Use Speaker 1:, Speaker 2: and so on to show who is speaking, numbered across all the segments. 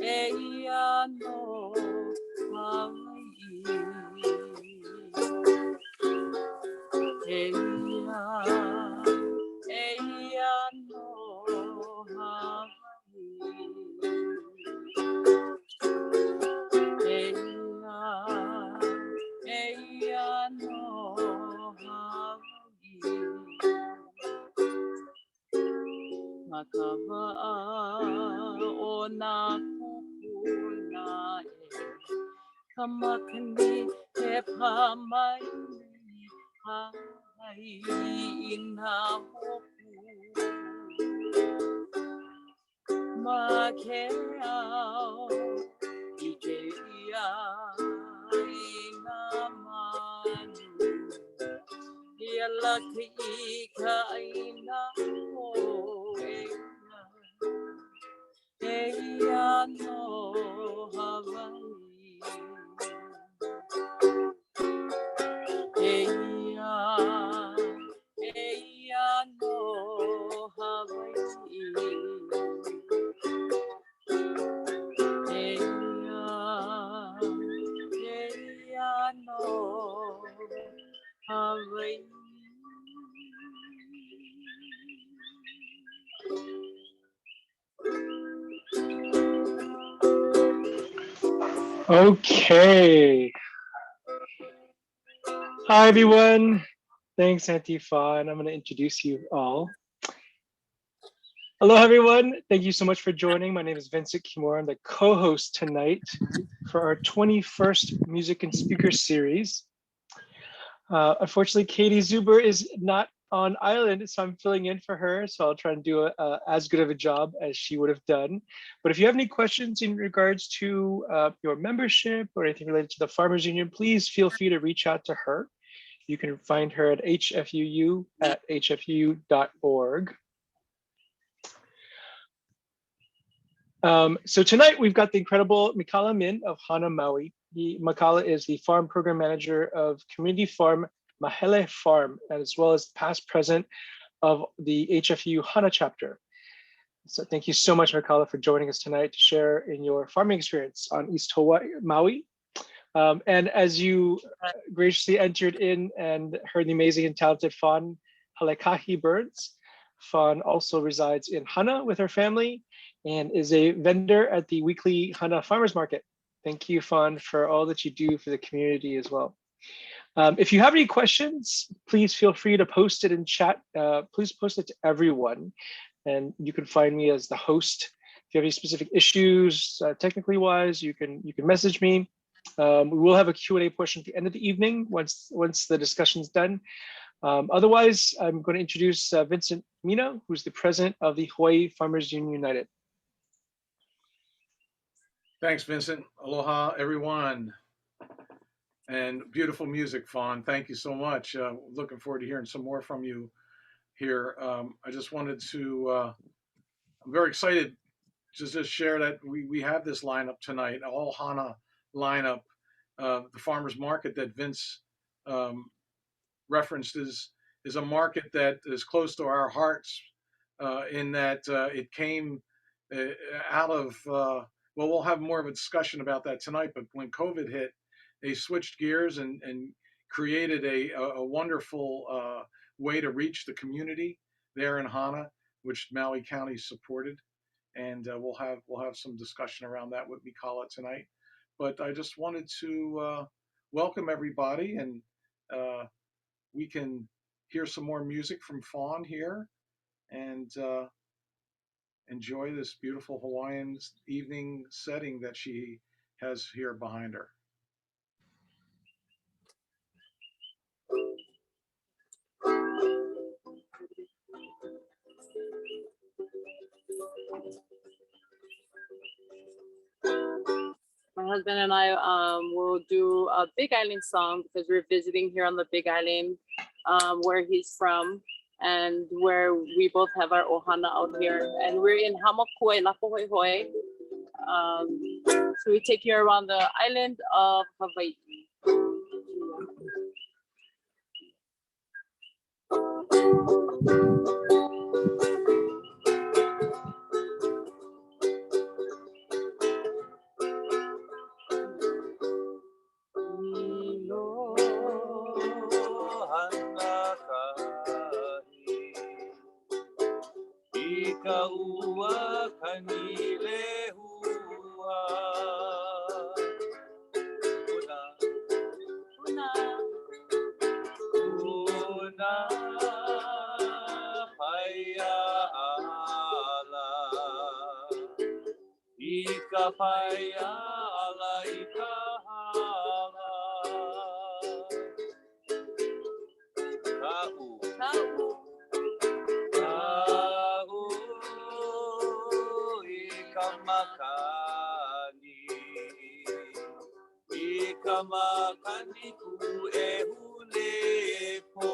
Speaker 1: Eia no Hawai'i. Eia no Hawai'i. Eia no Hawai'i. Makawa'a o nā kupuna e kamakani he pāmai hai i nā hopu ma ke ao i ke ia i nā manu ia laki i ka ina o Eia no Hawai'i. Eia no Hawai'i. Eia no Hawai'i.
Speaker 2: Okay. Hi, everyone. Thanks, Auntie Fawn. I'm going to introduce you all. Hello, everyone. Thank you so much for joining. My name is Vincent Kimura. I'm the co-host tonight for our 21st Music and Speaker Series. Unfortunately, Katie Zuber is not on island, so I'm filling in for her. So I'll try and do as good of a job as she would have done. But if you have any questions in regards to your membership or anything related to the Farmers Union, please feel free to reach out to her. You can find her at HFUU at hfuu.org. So tonight we've got the incredible Mikala Minn of Hana Maui. Mikala is the farm program manager of community farm Mahele Farm, as well as past president of the HFUU Hana Chapter. So thank you so much, Mikala, for joining us tonight to share in your farming experience on East Maui. And as you graciously entered in and heard the amazing and talented Fawn, Helekahi-Burns, Fawn also resides in Hana with her family and is a vendor at the weekly Hana Farmers Market. Thank you, Fawn, for all that you do for the community as well. If you have any questions, please feel free to post it in chat. Please post it to everyone. And you can find me as the host. If you have any specific issues, technically wise, you can message me. We will have a Q&A portion at the end of the evening once the discussion's done. Otherwise, I'm going to introduce Vincent Mina, who's the president of the Hawaii Farmers Union United.
Speaker 3: Thanks, Vincent. Aloha, everyone. And beautiful music, Fawn. Thank you so much. Looking forward to hearing some more from you here. I just wanted to, I'm very excited to just share that we have this lineup tonight, all Hana lineup. The farmers market that Vince referenced is a market that is close to our hearts in that it came out of, well, we'll have more of a discussion about that tonight, but when COVID hit, they switched gears and created a wonderful way to reach the community there in Hana, which Maui County supported. And we'll have some discussion around that with Mikala tonight. But I just wanted to welcome everybody, and we can hear some more music from Fawn here and enjoy this beautiful Hawaiian evening setting that she has here behind her.
Speaker 1: My husband and I will do a Big Island song because we're visiting here on the Big Island, where he's from and where we both have our ohana out here. And we're in Hamakua, Lapuhoihoi. So we take you around the island of Hawaii.
Speaker 4: Ika ua kanile hua. Una paia ala. Ika paia ala ika hala. Ka'u. Ka'u ika makani. Ika makani ku e hule po.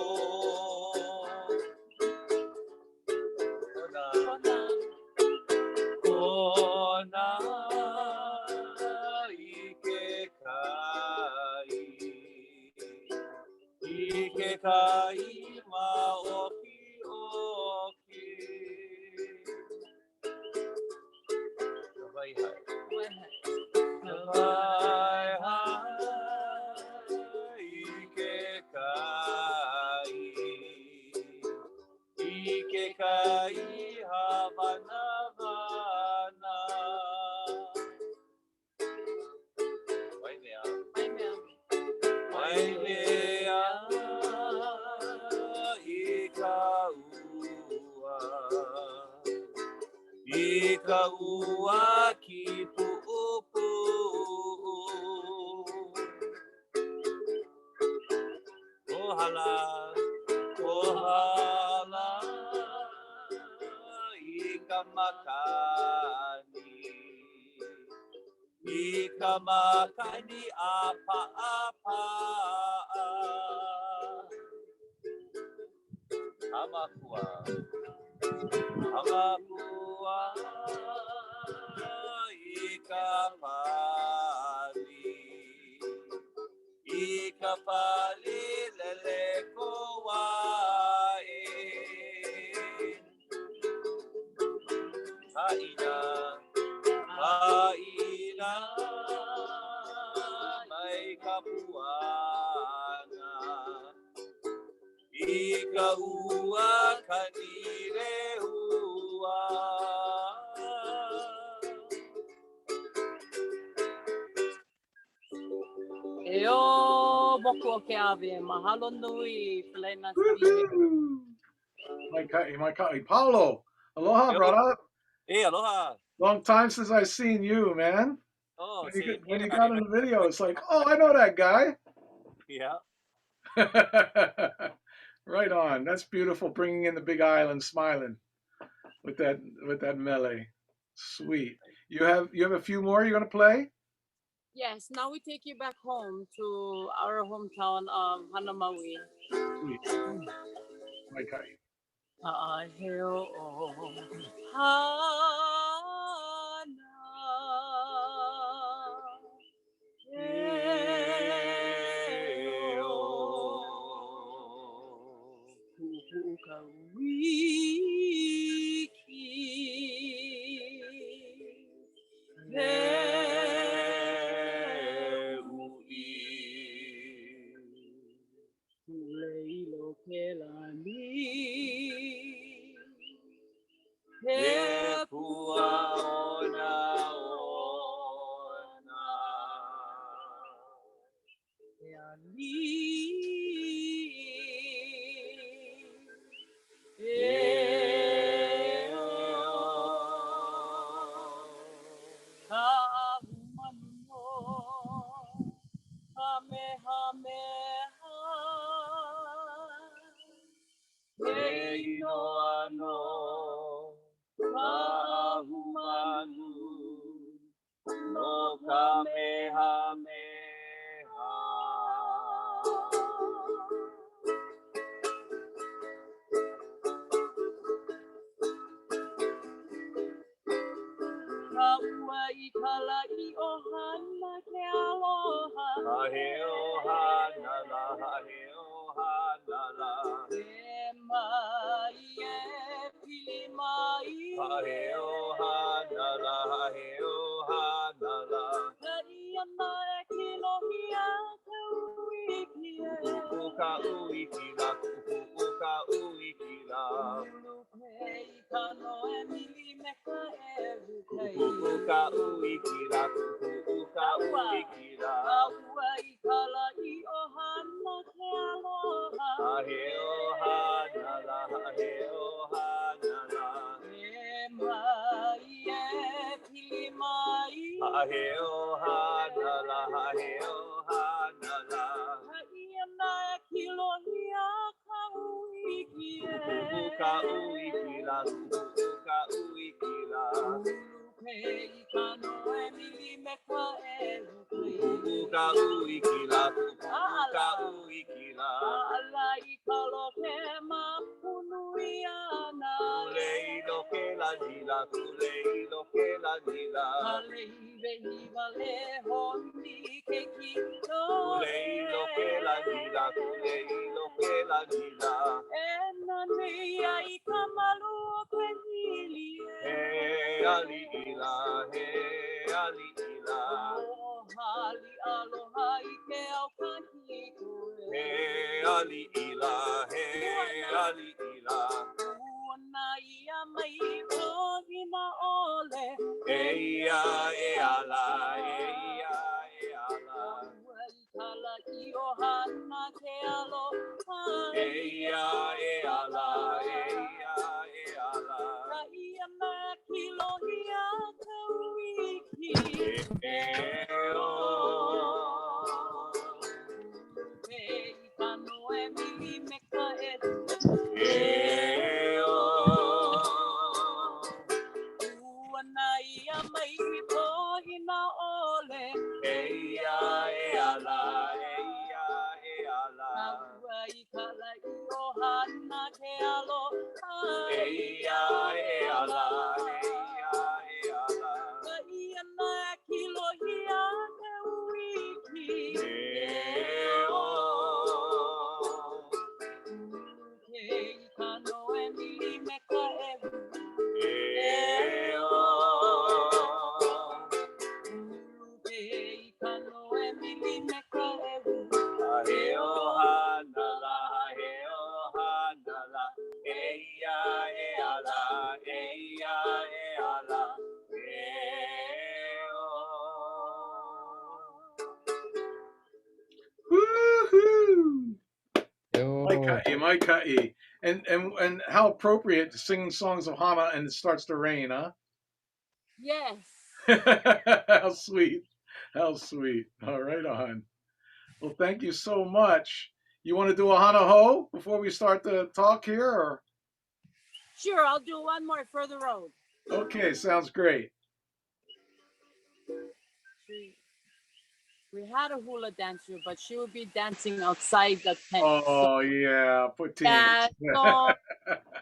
Speaker 4: Kona ike kai ma oki oki. Kawai hai. Kawai hai ike kai havana vana. Wai mea. Wai mea ika ua. Ika ua ki pu'upu. Kohala, kohala, ika makani. Ika makani apa apa. Hamakua, hamakua, ika pali. Ika pali lele kowae. Haina, haina, mai kapuana. Ika ua kanire ua.
Speaker 1: Eo moku o ke awe, mahalo nui pele na stime.
Speaker 3: Mikala, Paulo, aloha,
Speaker 4: Yo.
Speaker 3: brother.
Speaker 4: Hey, aloha.
Speaker 3: Long time since I've seen you, man.
Speaker 4: Oh,
Speaker 3: When you got in the video, it's like, oh, I know that guy.
Speaker 4: Yeah.
Speaker 3: Right on. That's beautiful. Bringing in the Big Island, smiling with that melee. Sweet. You have a few more you're gonna play?
Speaker 1: Yes, now we take you back home to our hometown of Hana Maui.
Speaker 3: Sweet. Okay.
Speaker 1: Aheo o Hana. Heo kuhuka wiki. Leilo kelani.
Speaker 4: He pua ona ona.
Speaker 1: He ali. Ka'ahumano. Kamehameha.
Speaker 4: Eino ano Kahumanu no Kamehameha.
Speaker 1: Hawai'i kalai ohana ke aloha.
Speaker 4: Hahe ohana la, hahe ohana la.
Speaker 1: E mai e pili mai.
Speaker 4: Hahe ohana la, hahe ohana la.
Speaker 1: Kai ana e kilohia te uiki e.
Speaker 4: Kuka uiki la, kuka uiki la.
Speaker 1: Ulu pei kano e mili.
Speaker 4: ka uikila ka uikila
Speaker 1: Hawai'i Kala'i Ohana Ke aloha
Speaker 4: Ahe ohana la ahe ohana la
Speaker 1: E mai e pili mai
Speaker 4: Ahe ohana la ahe ohana la
Speaker 1: Haia na e kilohia ka uiki e
Speaker 4: ka uikila ka uikila
Speaker 1: Ulupe I kano e mili me ka e lupe
Speaker 4: ka uikila ka uikila
Speaker 1: Ala I kalo ke mapunu iana
Speaker 4: Kuleilo ke la nila kuleilo ke la nila
Speaker 1: Hale hive hiva le honi ke kino
Speaker 4: Kuleilo ke la nila kuleilo ke la nila
Speaker 1: E nani ai ka malu o ke hili
Speaker 4: He ali ila he ali ila
Speaker 1: Hali aloha I ke au kahiko
Speaker 4: He ali ila he ali ila
Speaker 1: Una ia mai pohina ole
Speaker 4: Eia e ala eia e ala
Speaker 1: Helekahi Ohana Ke aloha
Speaker 4: Eia e ala eia e ala
Speaker 1: Ia na kilohia ka uiki Pei kano e mili me ka Uana ia mai pohina ole Hawai'i Kala'i Ohana Ke aloha Ia na kilohia ka uiki Pei kano e mili me ka Pei kano e mili me ka
Speaker 3: Woohoo! My ka'i. And how appropriate singing songs of Hana and it starts to rain, huh?
Speaker 1: Yes.
Speaker 3: How sweet. How sweet. All right on. Well, thank you so much. You want to do a Hana Ho before we start the talk here? Or?
Speaker 1: Sure, I'll do one more for the road.
Speaker 3: Okay, sounds great.
Speaker 1: We had a hula dancer, but she would be dancing outside the tent.
Speaker 3: Oh, yeah, poor
Speaker 1: Yeah,
Speaker 3: team.
Speaker 1: so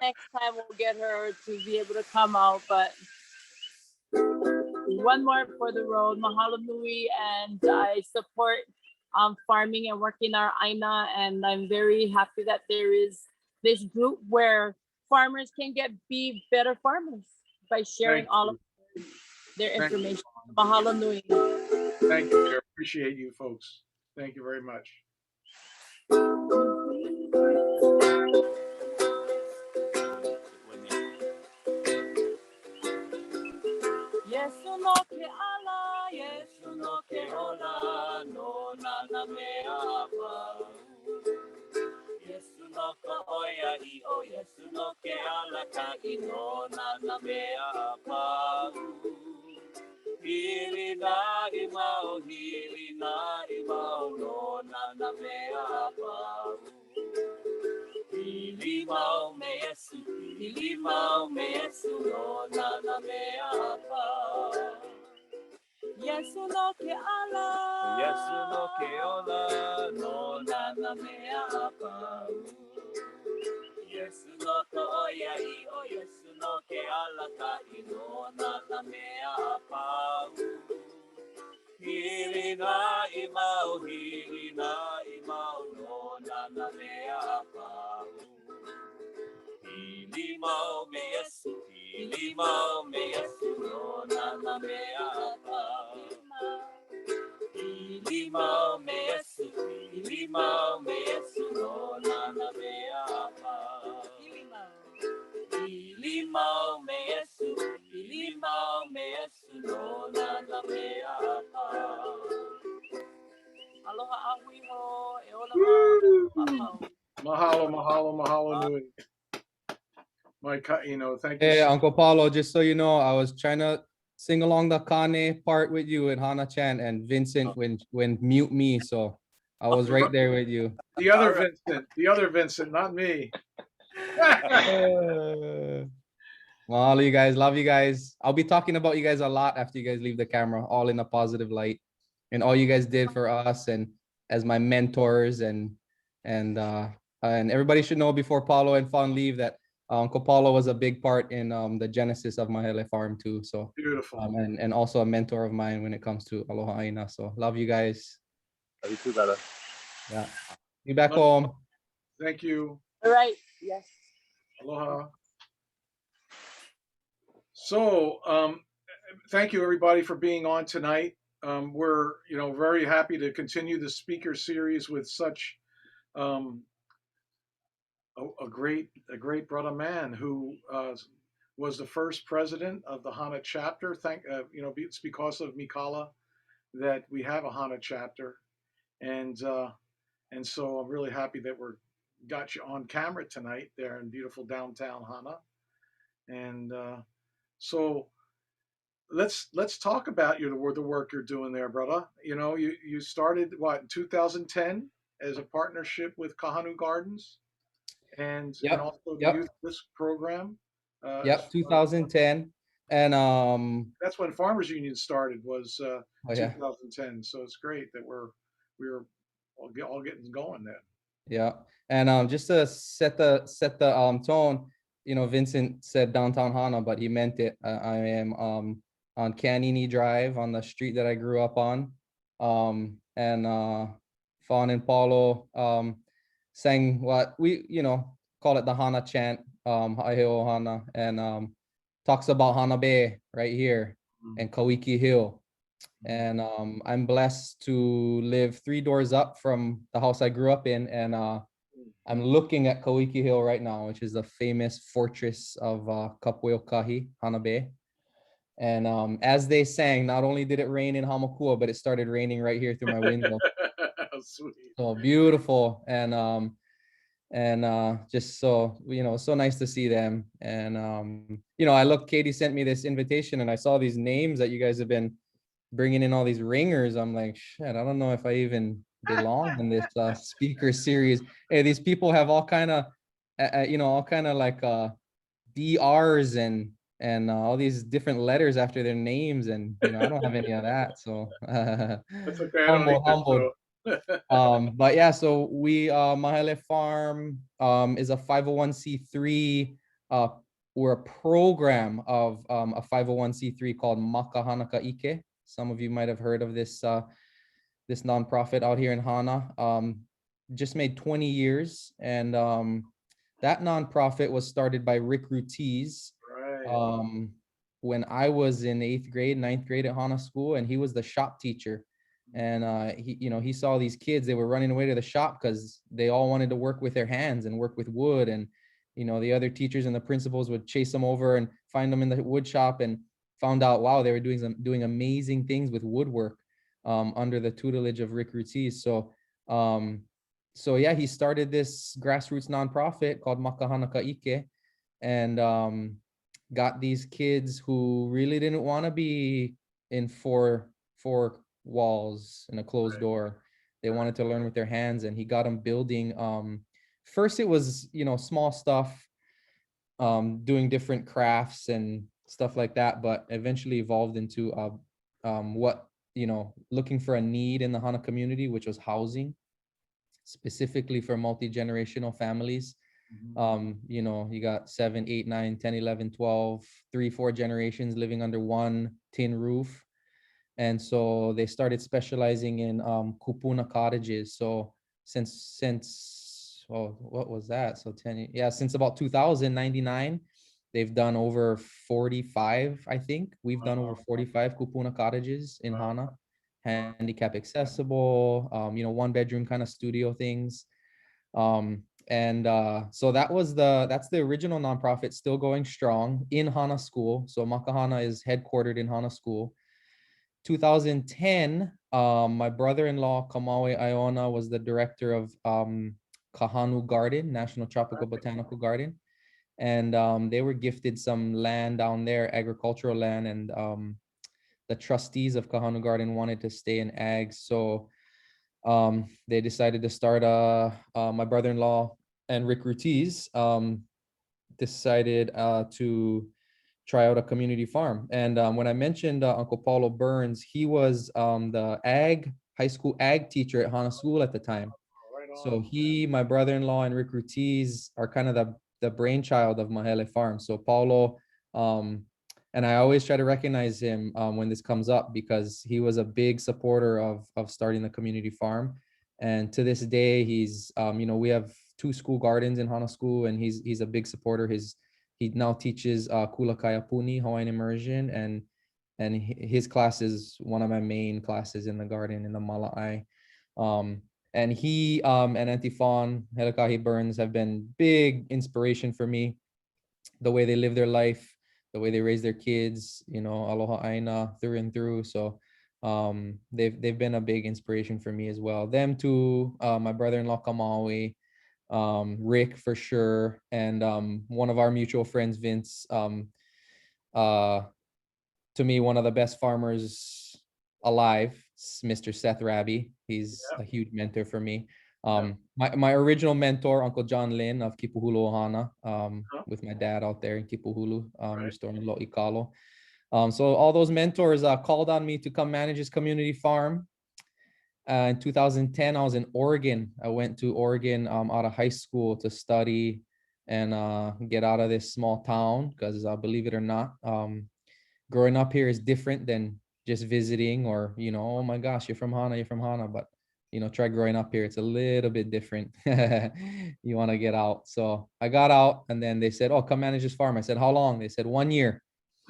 Speaker 1: next time we'll get her to be able to come out. But one more for the road. Mahalo nui, and I support farming and working our aina, and I'm very happy that there is this group where farmers can be better farmers by sharing all of their information. Mahalo nui.
Speaker 3: Thank you, dear. Appreciate you folks. Thank you very much.
Speaker 1: Yesu no ke ala, Yesu no ke ola, no nana me apa. Yesu no ka oia I o, Yesu no ke ala ka I no nana me apa. Hili na I mau, no nana me apa. Hili mau me Yesu, no nana me apa. Yesu no ke ala, Yesu no ke ola, no nana me apa. Yesu no ka oia I o, Yesu no ke ala ka I no nana me apa. Hili na I mau, no nana me apa. Hili mau me Yesu, no nana me apa. Hili mau me Yesu, no nana me apa. Hili mau me Yesu, no
Speaker 3: Mahalo, mahalo, mahalo nui. Thank you.
Speaker 5: Hey, Uncle Paulo, just so you know, I was trying to sing along the Kane part with you in Hana Chant, and Vincent when mute me, so I was right there with you.
Speaker 3: The other Vincent, not me.
Speaker 5: Mahalo, you guys. Love you guys. I'll be talking about you guys a lot after you guys leave the camera, all in a positive light, and all you guys did for us and as my mentors and everybody should know before Paulo and Fawn leave that Uncle Paulo was a big part in the genesis of Mahele Farm too. So
Speaker 3: Beautiful.
Speaker 5: And also a mentor of mine when it comes to Aloha Aina. So love you guys.
Speaker 4: Love you too, brother.
Speaker 5: Yeah. Be back home.
Speaker 3: Thank you.
Speaker 1: All right. Yes.
Speaker 3: Aloha. So, thank you everybody for being on tonight. We're very happy to continue the speaker series with such a great brother man who was the first president of the Hana chapter. It's because of Mikala that we have a Hana chapter, and so I'm really happy that got you on camera tonight there in beautiful downtown Hana, and so let's talk about the work you're doing there, brother. You started in 2010 as a partnership with Kahanu Gardens, and also the youth risk program.
Speaker 5: 2010, and
Speaker 3: that's when Farmers Union started, was 2010.
Speaker 5: Yeah.
Speaker 3: So it's great that we're all getting going then.
Speaker 5: Yeah, and just to set the tone, Vincent said downtown Hana, but he meant it. I am on Canini Drive on the street that I grew up on, and Fawn and Paulo sang what we call it the Hana Chant, Haiheo Ohana, and talks about Hana Bay right here and Kawiki Hill. And I'm blessed to live 3 doors up from the house I grew up in, and I'm looking at Kawiki Hill right now, which is the famous fortress of Kapueokahi, Hana Bay. And as they sang, not only did it rain in Hamakua, but it started raining right here through my window.
Speaker 3: Sweet.
Speaker 5: So beautiful, and just so so nice to see them. And Katie sent me this invitation, and I saw these names that you guys have been bringing in, all these ringers. I'm like, shit, I don't know if I even belong in this speaker series. Hey, these people have all kind of like DRs and all these different letters after their names, and I don't have any of that. So
Speaker 3: that's okay. I don't
Speaker 5: humbled. But yeah, so we Mahele Farm is a 501c3. We're a program of a 501c3 called Makahanaka Ike. Some of you might have heard of this this nonprofit out here in Hana. Just made 20 years, and that nonprofit was started by Rick Rutiz when I was in 8th grade, 9th grade at Hana School, and he was the shop teacher. And he saw these kids, they were running away to the shop because they all wanted to work with their hands and work with wood. And the other teachers and the principals would chase them over and find them in the wood shop, and found out, wow, they were doing amazing things with woodwork under the tutelage of Rick Rutiz. So yeah, he started this grassroots nonprofit called Makahanaka Ike, and got these kids who really didn't want to be in four walls in a closed door. They wanted to learn with their hands, and he got them building. First it was small stuff, doing different crafts and stuff like that, but eventually evolved into looking for a need in the Hana community, which was housing, specifically for multi-generational families. You got 7, 8, 9, 10, 11, 12, 3, 4 generations living under one tin roof. And so they started specializing in kupuna cottages. So since what was that? So since about 2099, they've done over 45, I think. We've done over 45 kupuna cottages in Hana, handicap accessible, 1-bedroom kind of studio things. So that's the original nonprofit, still going strong in Hana School. So Makahana is headquartered in Hana School. 2010, my brother-in-law Kamawe Iona was the director of Kahanu Garden, National Tropical Botanical Garden. And they were gifted some land down there, agricultural land, and the trustees of Kahanu Garden wanted to stay in ag. So they decided to start my brother-in-law and Rick Ruiz decided to try out a community farm. And when I mentioned Uncle Paulo Burns, he was the high school ag teacher at Hana School at the time. So he, my brother-in-law, and Rick Ruiz are kind of the brainchild of Mahele Farm. So Paulo, and I always try to recognize him when this comes up, because he was a big supporter of starting the community farm. And to this day, he's, we have 2 school gardens in Hana School, and he's a big supporter. He now teaches Kula Kaiapuni, Hawaiian immersion, and his class is one of my main classes in the garden in the Mala'ai. And he and Auntie Fawn, Helekahi-Burns have been big inspiration for me. The way they live their life, the way they raise their kids, aloha aina through and through. So they've been a big inspiration for me as well. Them too, my brother-in-law Kamaui, Rick for sure, and one of our mutual friends, Vince, to me, one of the best farmers alive, Mr. Seth Raby. He's a huge mentor for me. My original mentor, Uncle John Lin of Kipahulu Ohana, with my dad out there in Kipahulu, restoring Lo'i Kalo. So all those mentors called on me to come manage his community farm. In 2010, I was in Oregon. I went to Oregon out of high school to study and get out of this small town, because believe it or not, growing up here is different than just visiting, or, oh my gosh, you're from Hana. But, try growing up here. It's a little bit different. You want to get out. So I got out, and then they said, oh, come manage this farm. I said, how long? They said 1 year.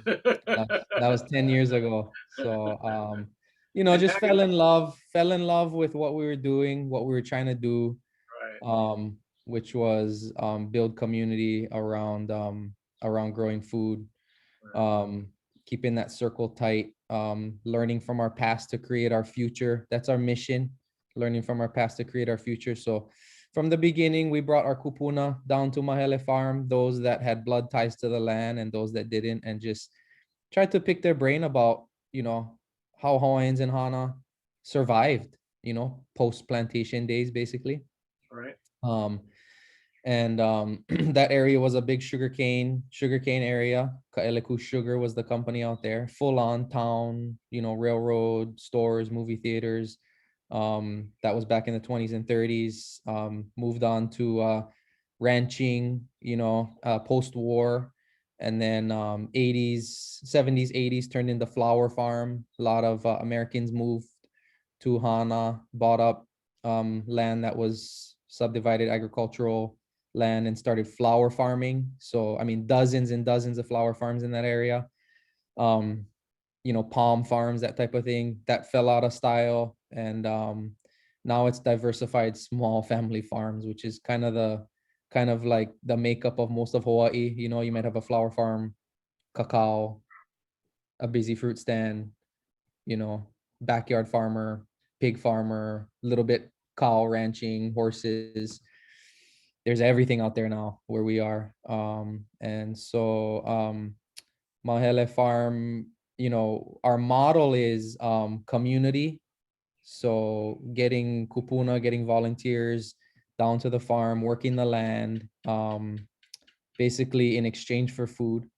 Speaker 5: That was 10 years ago. So, just fell in love with what we were doing, what we were trying to do, which was build community around growing food, keeping that circle tight, learning from our past to create our future. That's our mission, learning from our past to create our future. So from the beginning, we brought our kupuna down to Mahele Farm, those that had blood ties to the land and those that didn't, and just tried to pick their brain about, how Hawaiians and Hana survived, post-plantation days, basically.
Speaker 3: Right.
Speaker 5: And that area was a big sugarcane area. Ka'eleku Sugar was the company out there, full on town, railroad, stores, movie theaters. That was back in the 20s and 30s. Moved on to ranching, post-war. And then 80s, 70s, 80s turned into flower farm. A lot of Americans moved to Hana, bought up land that was subdivided agricultural land and started flower farming. So, dozens and dozens of flower farms in that area. Palm farms, that type of thing, that fell out of style. And now it's diversified small family farms, which is kind of like the makeup of most of Hawaii. You might have a flower farm, cacao, a busy fruit stand, backyard farmer, pig farmer, a little bit cow ranching, horses. There's everything out there now where we are. And so Mahele Farm, our model is community. So getting kupuna, getting volunteers down to the farm, working the land, basically in exchange for food.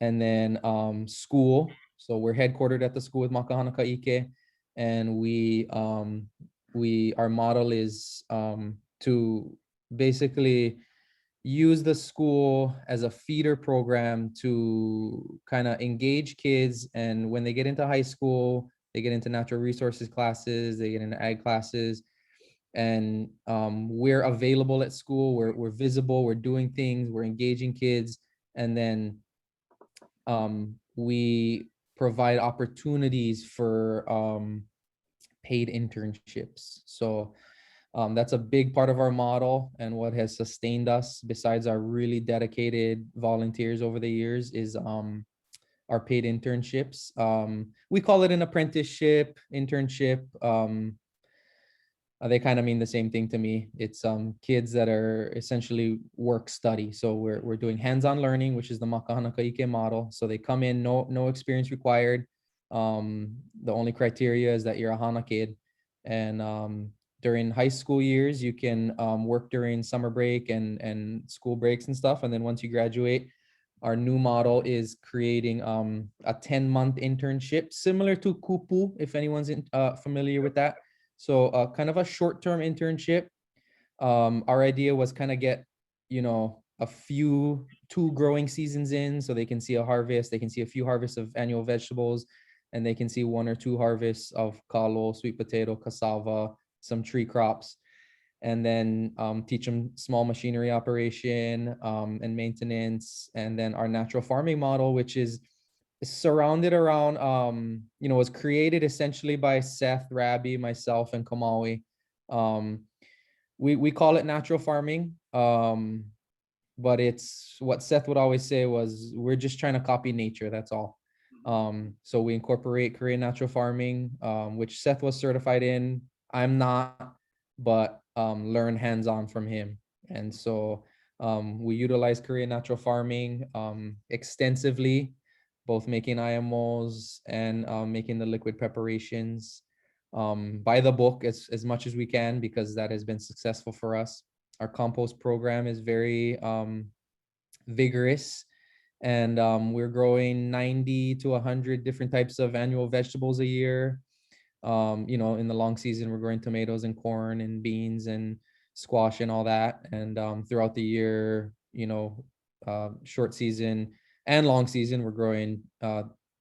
Speaker 5: And then school. So we're headquartered at the school with Makahana Ka'ike. And our model is to basically use the school as a feeder program to kind of engage kids. And when they get into high school, they get into natural resources classes, they get into ag classes, and we're available at school. We're visible, we're doing things, we're engaging kids. And then we provide opportunities for paid internships. So that's a big part of our model, and what has sustained us, besides our really dedicated volunteers over the years, is our paid internships. We call it an apprenticeship internship. they kind of mean the same thing to me. It's kids that are essentially work study. So we're doing hands-on learning, which is the Makahana model. So they come in, no experience required. The only criteria is that you're a Hana kid. And during high school years, you can work during summer break and school breaks and stuff. And then once you graduate, our new model is creating a 10-month internship, similar to Kupu, if anyone's familiar with that. So kind of a short-term internship. Our idea was kind of get, two growing seasons in, so they can see a harvest, they can see a few harvests of annual vegetables, and they can see 1 or 2 harvests of kalo, sweet potato, cassava, some tree crops, and then teach them small machinery operation and maintenance. And then our natural farming model, which is surrounded around, was created essentially by Seth, Rabbi, myself, and Kamawi. We call it natural farming, but it's what Seth would always say was, we're just trying to copy nature, that's all. So we incorporate Korean natural farming, which Seth was certified in. I'm not, but learn hands-on from him. And so we utilize Korean natural farming extensively, both making IMOs and making the liquid preparations by the book as much as we can, because that has been successful for us. Our compost program is very vigorous, and we're growing 90 to 100 different types of annual vegetables a year. In the long season, we're growing tomatoes and corn and beans and squash and all that. And throughout the year, short season and long season, we're growing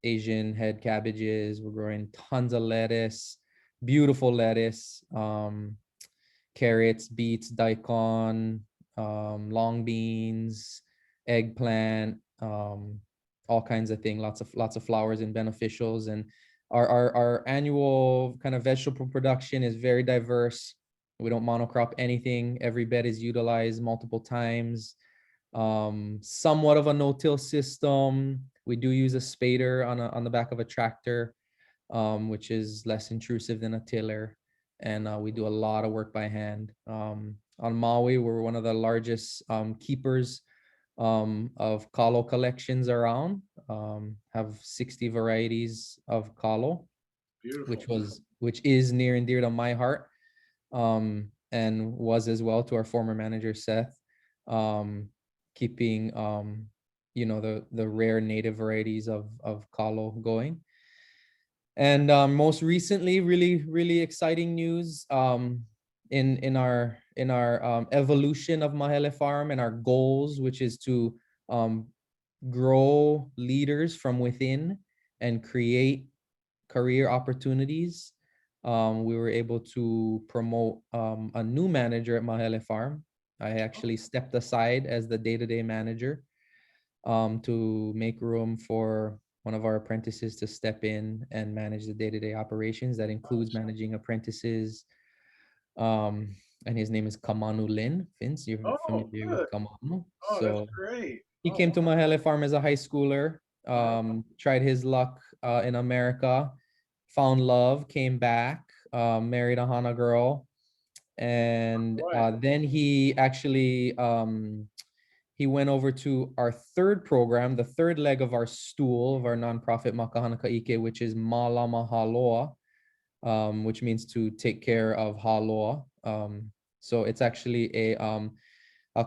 Speaker 5: Asian head cabbages. We're growing tons of lettuce, beautiful lettuce, carrots, beets, daikon, long beans, eggplant, all kinds of things, lots of flowers and beneficials. And our annual kind of vegetable production is very diverse. We don't monocrop anything. Every bed is utilized multiple times. Somewhat of a no-till system. We do use a spader on the back of a tractor, which is less intrusive than a tiller. And we do a lot of work by hand. On Maui, we're one of the largest keepers of Kalo collections around. Have 60 varieties of Kalo. Beautiful. which is near and dear to my heart, and was as well to our former manager Seth, keeping the rare native varieties of Kalo going. And most recently, really exciting news in our evolution of Mahele Farm and our goals, which is to grow leaders from within and create career opportunities. We were able to promote a new manager at Mahele Farm. I actually stepped aside as the day-to-day manager to make room for one of our apprentices to step in and manage the day-to-day operations. That includes managing apprentices. And his name is Kamanu Lin. Vince, you're familiar with Kamanu.
Speaker 3: Oh, so that's great.
Speaker 5: He came to Mahele Farm as a high schooler, tried his luck in America, found love, came back, married a Hana girl. And then he actually, he went over to our third program, the third leg of our stool of our nonprofit Makahana Ka'ike, which is Malama Haloa, which means to take care of Haloa. So it's actually a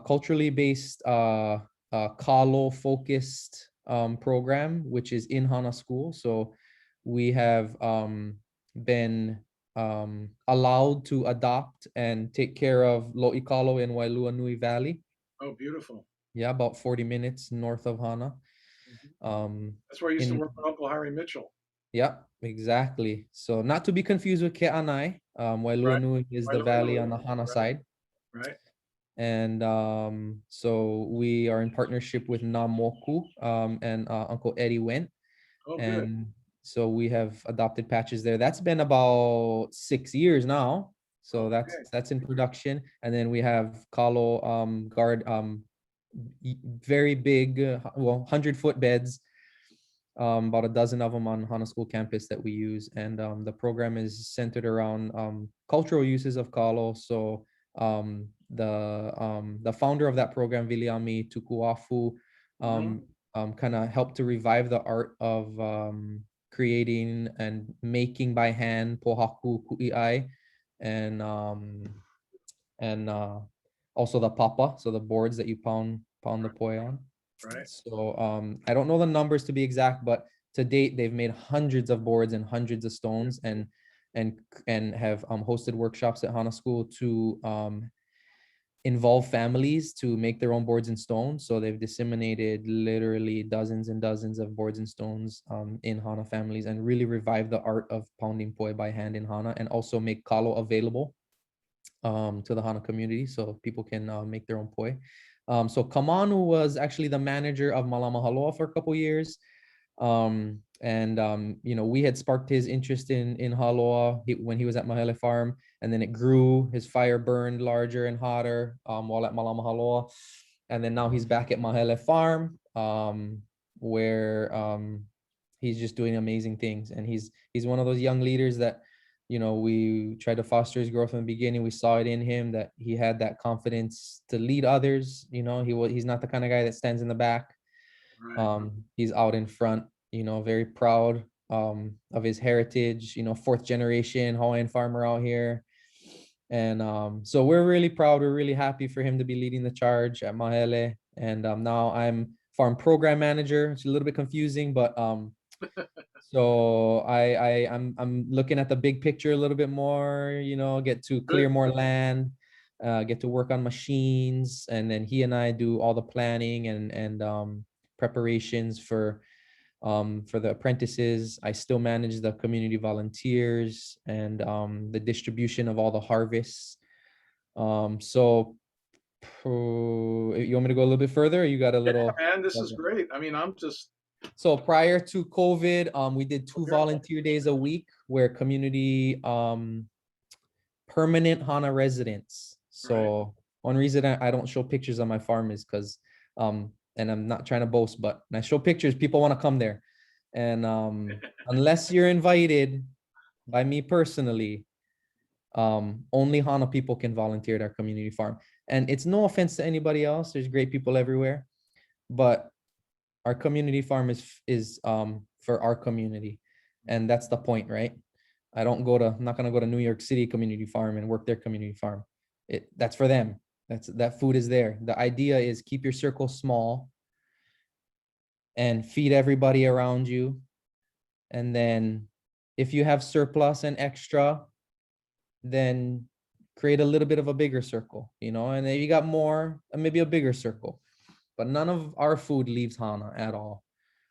Speaker 5: culturally based Kalo focused program, which is in Hana school. So we have been allowed to adopt and take care of Lo'i Kalo in Wailua Nui Valley.
Speaker 3: Oh, beautiful.
Speaker 5: Yeah, about 40 minutes north of Hana.
Speaker 3: That's where I used to work with Uncle Harry Mitchell.
Speaker 5: Yeah, exactly. So not to be confused with Ke'anai. Wailua Nui is the valley on the Hana side.
Speaker 3: Right.
Speaker 5: And so we are in partnership with Namoku and Uncle Eddie went.
Speaker 3: Oh,
Speaker 5: and
Speaker 3: good.
Speaker 5: So we have adopted patches there. That's been about 6 years now. So that's in production. And then we have Kalo very big, 100-foot beds about a dozen of them on Hana School campus that we use. And the program is centered around cultural uses of Kalo. So the founder of that program, Viliami Tukuafu, kind of helped to revive the art of creating and making by hand pohaku ku'iai and also the papa, so the boards that you pound the poi on.
Speaker 3: Right.
Speaker 5: So I don't know the numbers to be exact, but to date they've made hundreds of boards and hundreds of stones, and have hosted workshops at Hana School to involve families to make their own boards and stones. So they've disseminated literally dozens and dozens of boards and stones in Hana families, and really revived the art of pounding poi by hand in Hana, and also make Kalo available to the Hana community so people can make their own poi. So Kamanu was actually the manager of Malama Haloa for a couple years. You know, we had sparked his interest in Haloa when he was at Mahele Farm, and then it grew. His fire burned larger and hotter while at Malama Haloa. And then now he's back at Mahele Farm, where he's just doing amazing things. And he's one of those young leaders that, you know, we tried to foster his growth from the beginning. We saw it in him that he had that confidence to lead others. You know, he's not the kind of guy that stands in the back.
Speaker 3: Right.
Speaker 5: He's out in front, you know, very proud of his heritage, you know, 4th generation Hawaiian farmer out here. And so we're really proud. We're really happy for him to be leading the charge at Mahele. And now I'm farm program manager. It's a little bit confusing, but so I'm looking at the big picture a little bit more, you know, get to clear more land, get to work on machines, and then he and I do all the planning and preparations for the apprentices. I still manage the community volunteers and the distribution of all the harvests. So you want me to go a little bit further, or you got a little?
Speaker 3: Yeah, man, this is great. I mean, I'm just.
Speaker 5: So prior to COVID, we did 2 volunteer days a week where community permanent Hana residents. So one reason I don't show pictures on my farm is because and I'm not trying to boast, but when I show pictures, people want to come there. And unless you're invited by me personally, only Hana people can volunteer at our community farm. And it's no offense to anybody else. There's great people everywhere, but our community farm is for our community. And that's the point, right? I'm not gonna go to New York City community farm and work their community farm. That's for them. That food is there. The idea is keep your circle small and feed everybody around you. And then if you have surplus and extra, then create a little bit of a bigger circle, you know, and then you got more, maybe a bigger circle. But none of our food leaves Hana at all.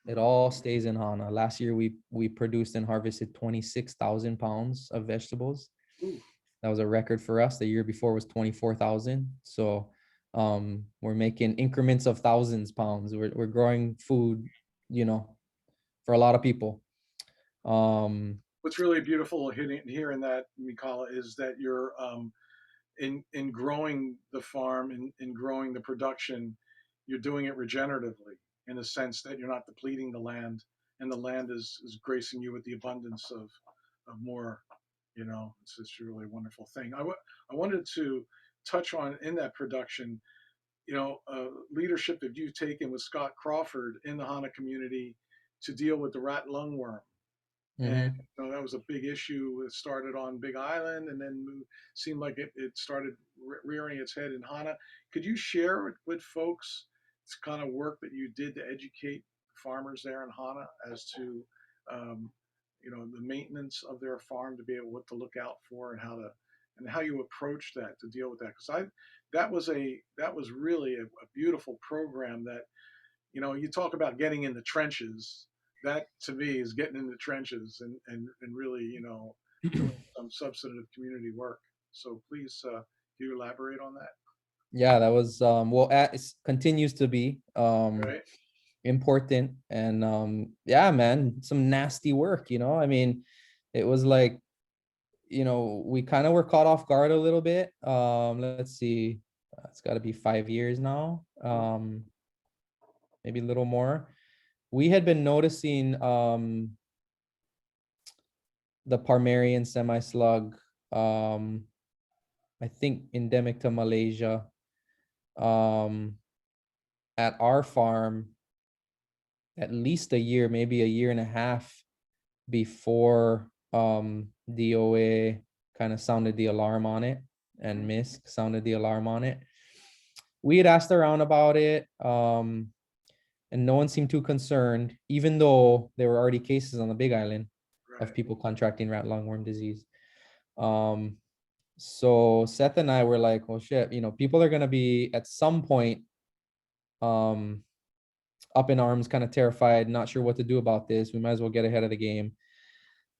Speaker 5: It all stays in Hana. Last year, we produced and harvested 26,000 pounds of vegetables.
Speaker 3: Ooh.
Speaker 5: That was a record for us. The year before was 24,000. So we're making increments of thousands pounds. We're growing food, you know, for a lot of people.
Speaker 3: What's really beautiful hearing that, Mikala, is that you're in growing the farm, in growing the production, you're doing it regeneratively, in a sense that you're not depleting the land, and the land is gracing you with the abundance of more. You know, it's just a really wonderful thing. I wanted to touch on, in that production, you know, leadership that you've taken with Scott Crawford in the Hana community to deal with the rat lungworm. And you know, that was a big issue. It started on Big Island, and then seemed like it started rearing its head in Hana. Could you share with folks this kind of work that you did to educate farmers there in Hana as to you know, the maintenance of their farm, to be able to look out for, and how you approach that to deal with that? Because that was really a beautiful program. That, you know, you talk about getting in the trenches. That to me is getting in the trenches and really, you know, doing some substantive community work. So please, can you elaborate on that?
Speaker 5: Yeah, that was well, it continues to be
Speaker 3: Right.
Speaker 5: important. And yeah, man, some nasty work, you know. I mean, it was like, you know, we kind of were caught off guard a little bit. Let's see, it's got to be 5 years now, maybe a little more. we had been noticing the Parmarian semi-slug, I think endemic to Malaysia, at our farm at least a year, maybe a year and a half before DOA kind of sounded the alarm on it, and MISC sounded the alarm on it. We had asked around about it, and no one seemed too concerned, even though there were already cases on the Big Island of people contracting rat lungworm disease. So Seth and I were like, well, shit, you know, people are going to be at some point up in arms, kind of terrified, not sure what to do about this. We might as well get ahead of the game.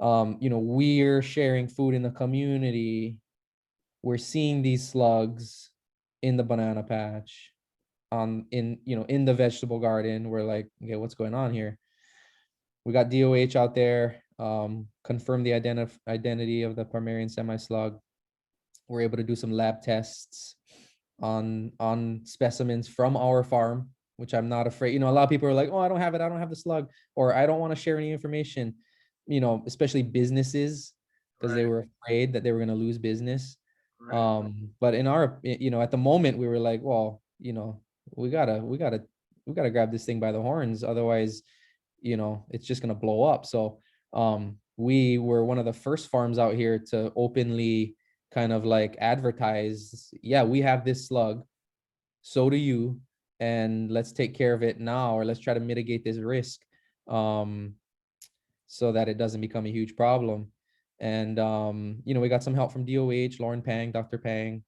Speaker 5: You know, we're sharing food in the community. We're seeing these slugs in the banana patch, in the vegetable garden. We're like, okay, what's going on here? We got DOH out there, confirmed the identity of the Parmarian semi-slug. We're able to do some lab tests on specimens from our farm, which I'm not afraid. You know, a lot of people are like, oh, I don't have it. I don't have the slug, or I don't want to share any information, you know, especially businesses, because they were afraid that they were going to lose business. But in our, you know, at the moment we were like, well, you know, we gotta grab this thing by the horns. Otherwise, you know, it's just going to blow up. So we were one of the first farms out here to openly kind of like advertise, yeah, we have this slug, so do you, and let's take care of it now, or let's try to mitigate this risk, so that it doesn't become a huge problem. And you know, we got some help from DOH, Lauren Pang, Dr. Pang,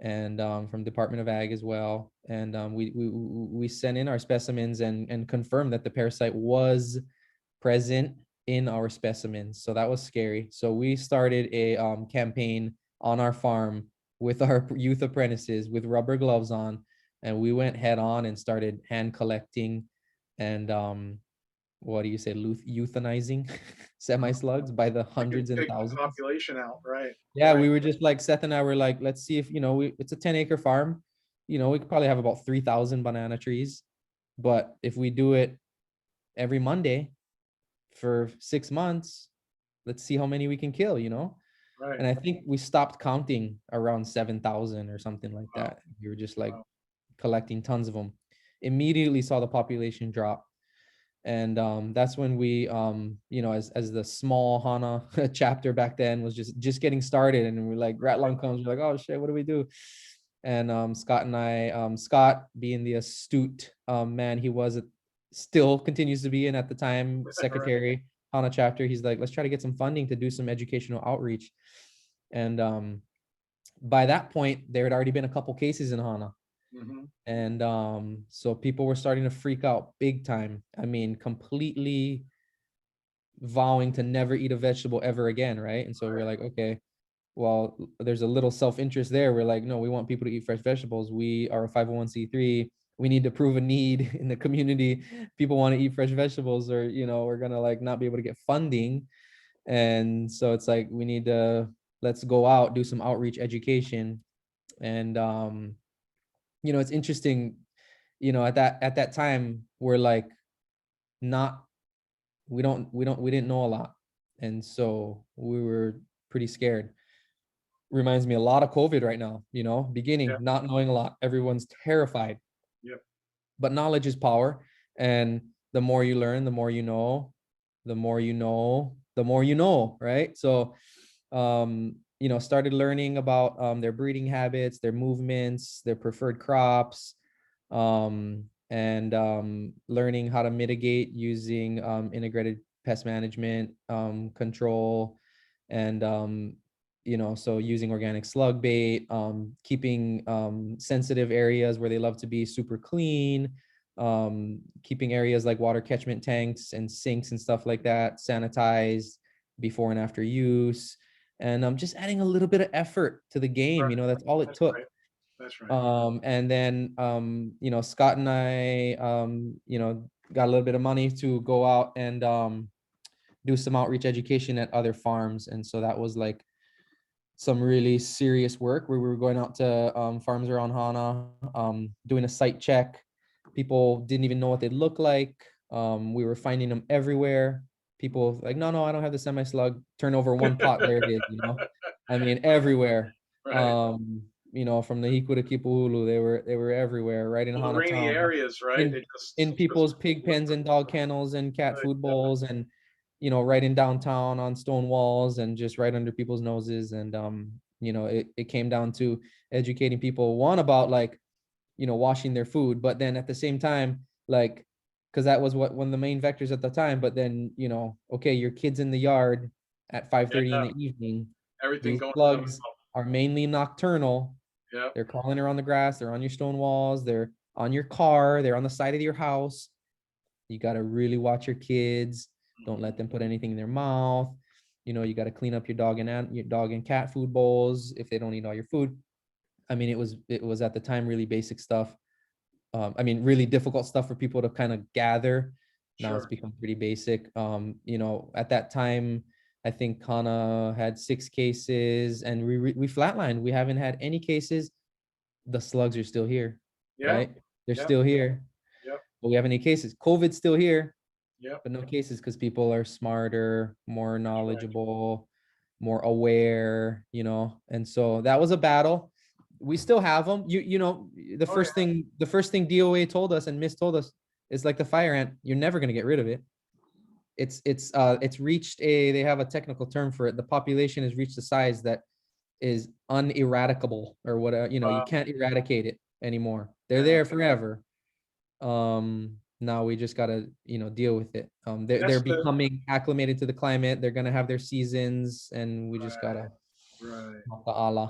Speaker 5: and from Department of Ag as well. And we sent in our specimens and confirmed that the parasite was present in our specimens. So that was scary. So we started a campaign on our farm with our youth apprentices with rubber gloves on, and we went head on and started hand collecting and what do you say, euthanizing semi-slugs by the hundreds and thousands.
Speaker 3: The population out, right?
Speaker 5: Yeah, we were just like, Seth and I were like, let's see if, you know, it's a 10-acre farm, you know, we could probably have about 3,000 banana trees, but if we do it every Monday for 6 months, let's see how many we can kill, you know.
Speaker 3: Right.
Speaker 5: And I think we stopped counting around 7,000 or something like that. We were just like collecting tons of them. Immediately saw the population drop. And that's when we, you know, as the small Hana chapter back then was just getting started, and we're like, rat lung comes, we're like, oh shit, what do we do? And Scott and I, Scott being the astute man he was, still continues to be, and at the time secretary, Hana chapter, he's like, let's try to get some funding to do some educational outreach. And by that point, there had already been a couple cases in Hana. And so people were starting to freak out big time. I mean, completely vowing to never eat a vegetable ever again, right? And so we're like, okay, well, there's a little self-interest there. We're like, no, we want people to eat fresh vegetables. We are a 501c3. We need to prove a need in the community. People want to eat fresh vegetables, or, you know, we're gonna like not be able to get funding. And so it's like, we need to, let's go out, do some outreach education. And you know, it's interesting, you know, at that time, we're like, we didn't know a lot. And so we were pretty scared. Reminds me a lot of COVID right now, you know, beginning, not knowing a lot. Everyone's terrified.
Speaker 3: Yep.
Speaker 5: But knowledge is power. And the more you learn, the more you know, the more you know, the more you know, right? So, you know, started learning about their breeding habits, their movements, their preferred crops, and learning how to mitigate using integrated pest management control, and you know, so using organic slug bait, keeping sensitive areas where they love to be super clean, keeping areas like water catchment tanks and sinks and stuff like that sanitized before and after use. And just adding a little bit of effort to the game, you know, that's all it took.
Speaker 3: Right. That's right.
Speaker 5: And then, you know, Scott and I, you know, got a little bit of money to go out and do some outreach education at other farms. And so that was like some really serious work where we were going out to farms around Hana, doing a site check. People didn't even know what they'd look like. We were finding them everywhere. People like, no, I don't have the semi-slug. Turn over one pot, there it is, you know. I mean, everywhere.
Speaker 3: Right.
Speaker 5: From the Hiku to Kipahulu, they were everywhere, right in
Speaker 3: Well, the
Speaker 5: Hana
Speaker 3: rainy
Speaker 5: Chant,
Speaker 3: areas, right? They
Speaker 5: in people's pig pens and dog kennels and cat food bowls, and right in downtown on stone walls and just right under people's noses. And it came down to educating people, one, about like washing their food, but then at the same time, like, because that was one of the main vectors at the time. But then okay, your kids in the yard at 5:30 in the evening,
Speaker 3: everything
Speaker 5: these
Speaker 3: going in the
Speaker 5: slugs are mainly nocturnal.
Speaker 3: Yeah.
Speaker 5: They're crawling around the grass, they're on your stone walls, they're on your car, they're on the side of your house. You got to really watch your kids. Don't let them put anything in their mouth. You got to clean up your dog and cat food bowls if they don't eat all your food. I mean, it was at the time really basic stuff. Really difficult stuff for people to kind of gather. Now it's become pretty basic. At that time, I think Hana had 6 cases, and we flatlined. We haven't had any cases. The slugs are still here, right? They're still here. But we have any cases. COVID's still here. But no cases because people are smarter, more knowledgeable, more aware, and so that was a battle. We still have them. The first thing DOA told us and Miss told us is like the fire ant, you're never going to get rid of it. It's reached they have a technical term for it. The population has reached a size that is uneradicable, or whatever, you can't eradicate it anymore. They're there forever. Now we just gotta deal with it. They're becoming acclimated to the climate. They're gonna have their seasons, and we just gotta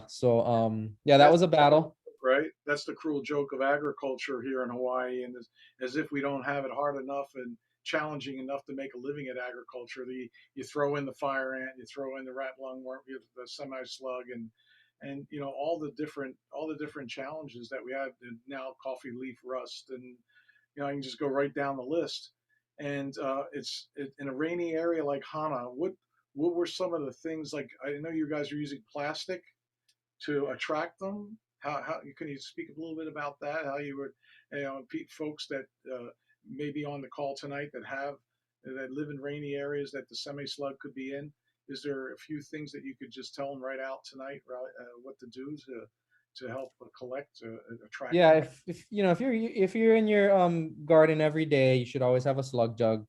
Speaker 5: so that was a battle.
Speaker 3: Right, that's the cruel joke of agriculture here in Hawaii, and as if we don't have it hard enough and challenging enough to make a living at agriculture. You throw in the fire ant, you throw in the rat lungworm, the semi slug, and all the different challenges that we have, and now coffee leaf rust, and I can just go right down the list. And it's in a rainy area like Hana. What were some of the things, like, I know you guys are using plastic to attract them. How can you speak a little bit about that? How you would, folks that may be on the call tonight that live in rainy areas that the semi slug could be in. Is there a few things that you could just tell them right out tonight, what to do to help collect, attract?
Speaker 5: Yeah, if you're in your garden every day, you should always have a slug jug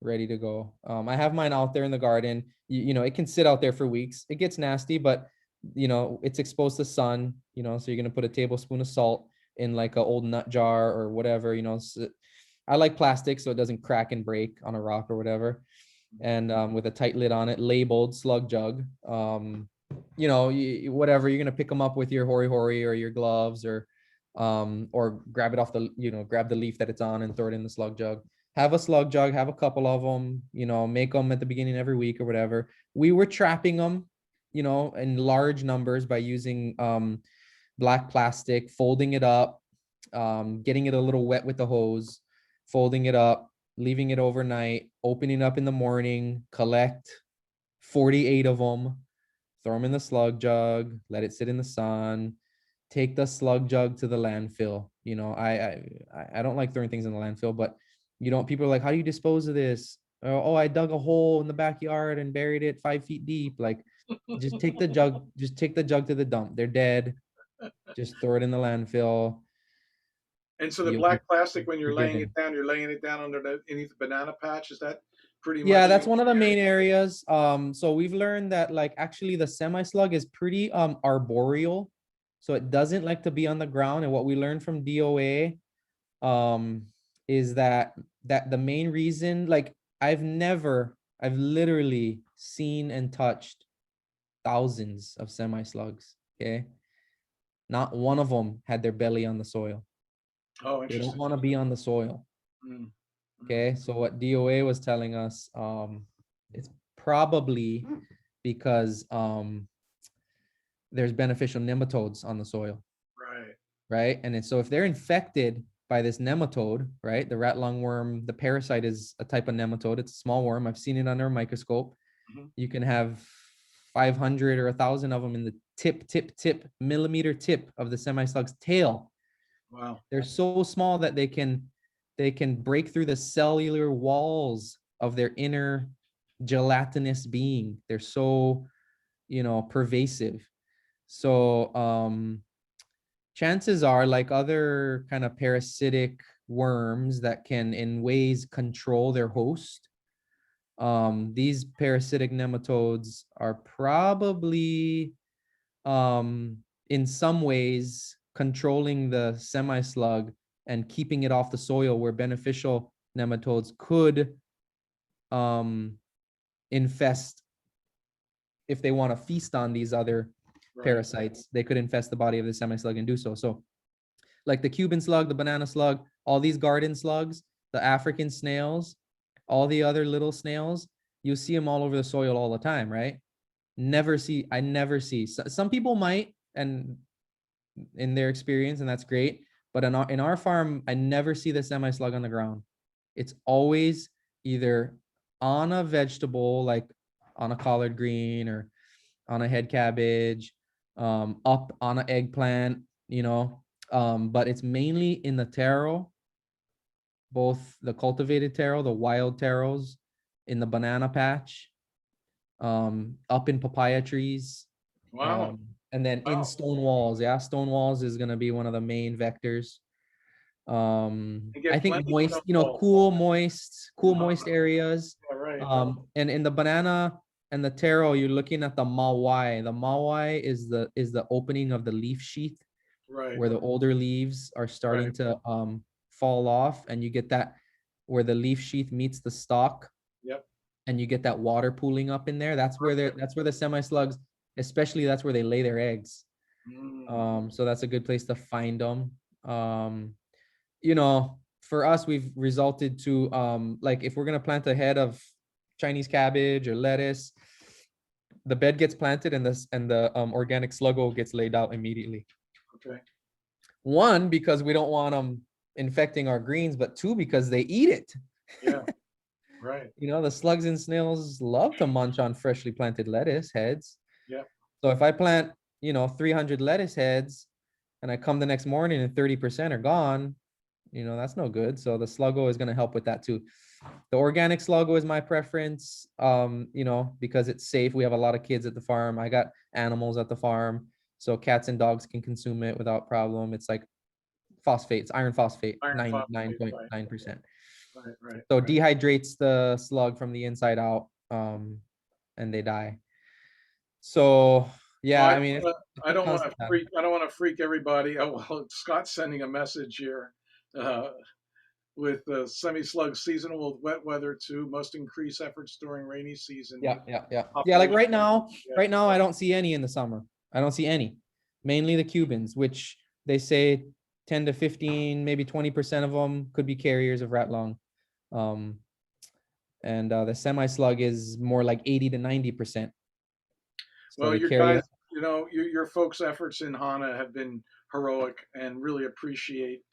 Speaker 5: ready to go. I have mine out there in the garden. It can sit out there for weeks. It gets nasty, but it's exposed to sun. So you're gonna put a tablespoon of salt in like an old nut jar or whatever. So I like plastic so it doesn't crack and break on a rock or whatever. And with a tight lid on it, labeled slug jug. Whatever, you're gonna pick them up with your hori or your gloves, or grab it off grab the leaf that it's on and throw it in the slug jug. Have a slug jug, have a couple of them, make them at the beginning every week or whatever. We were trapping them, in large numbers by using black plastic, folding it up, getting it a little wet with the hose, folding it up, leaving it overnight, opening up in the morning, collect 48 of them, throw them in the slug jug, let it sit in the sun, take the slug jug to the landfill. I don't like throwing things in the landfill, but people are like, how do you dispose of this? Oh, I dug a hole in the backyard and buried it 5 feet deep. Like, just take the jug to the dump. They're dead. Just throw it in the landfill.
Speaker 3: And so the black plastic, when you're laying it down, you're laying it down underneath the banana patch. Is that pretty much?
Speaker 5: Yeah, that's one of the main areas. So we've learned that, like, actually the semi-slug is pretty arboreal. So it doesn't like to be on the ground. And what we learned from DOA is that the main reason, like, I've literally seen and touched thousands of semi-slugs. Okay. Not one of them had their belly on the soil.
Speaker 3: Oh, interesting.
Speaker 5: They don't want to be on the soil. Okay. So what DOA was telling us, it's probably because there's beneficial nematodes on the soil. Right. And so if they're infected by this nematode, right, the rat lungworm, the parasite is a type of nematode. It's a small worm. I've seen it under a microscope. You can have 500 or 1,000 of them in the tip millimeter tip of the semi-slug's tail.
Speaker 3: Wow.
Speaker 5: They're so small that they can They can break through the cellular walls of their inner gelatinous being. They're so, pervasive. So chances are, like other kind of parasitic worms that can in ways control their host, these parasitic nematodes are probably in some ways controlling the semi-slug and keeping it off the soil, where beneficial nematodes could infest. If they want to feast on these other parasites, they could infest the body of the semi-slug and do so. So like the Cuban slug, the banana slug, all these garden slugs, the African snails, all the other little snails, you see them all over the soil all the time, right? I never see. Some people might, and in their experience, and that's great. But in our farm, I never see the semi-slug on the ground. It's always either on a vegetable, like on a collard green or on a head cabbage, up on an eggplant, but it's mainly in the taro, both the cultivated taro, the wild taros, in the banana patch, up in papaya trees.
Speaker 3: Wow.
Speaker 5: And then in stone walls. Yeah, stone walls is going to be one of the main vectors. I think moist, cool, moist areas.
Speaker 3: Yeah, right.
Speaker 5: And in the banana and the taro, you're looking at the mawai. The mawai is the opening of the leaf sheath, where the older leaves are starting to fall off, and you get that where the leaf sheath meets the stalk.
Speaker 3: Yep.
Speaker 5: And you get that water pooling up in there. That's where the semi-slugs, especially, that's where they lay their eggs. So that's a good place to find them. For us, we've resulted to like, if we're gonna plant a head of Chinese cabbage or lettuce, the bed gets planted and the organic sluggo gets laid out immediately.
Speaker 3: Okay.
Speaker 5: One, because we don't want them infecting our greens, but two, because they eat it.
Speaker 3: Yeah. Right.
Speaker 5: The slugs and snails love to munch on freshly planted lettuce heads.
Speaker 3: Yeah.
Speaker 5: So if I plant, 300 lettuce heads and I come the next morning and 30% are gone, that's no good. So the sluggo is going to help with that too. The organic sluggo is my preference, because it's safe. We have a lot of kids at the farm. I got animals at the farm, so cats and dogs can consume it without problem. It's like phosphates, iron phosphate, 99.9%.
Speaker 3: Right.
Speaker 5: So dehydrates the slug from the inside out, and they die. So yeah,
Speaker 3: Well,
Speaker 5: I mean,
Speaker 3: I don't want to freak everybody. Oh, well, Scott's sending a message here. With the semi-slug seasonal with wet weather too, must increase efforts during rainy season.
Speaker 5: Yeah. Like right now, I don't see any in the summer. I don't see any. Mainly the Cubans, which they say 10 to 15, maybe 20% of them could be carriers of rat lung. And the semi-slug is more like 80 to 90%. So
Speaker 3: well, your guys, your folks' efforts in Hana have been heroic, and really appreciate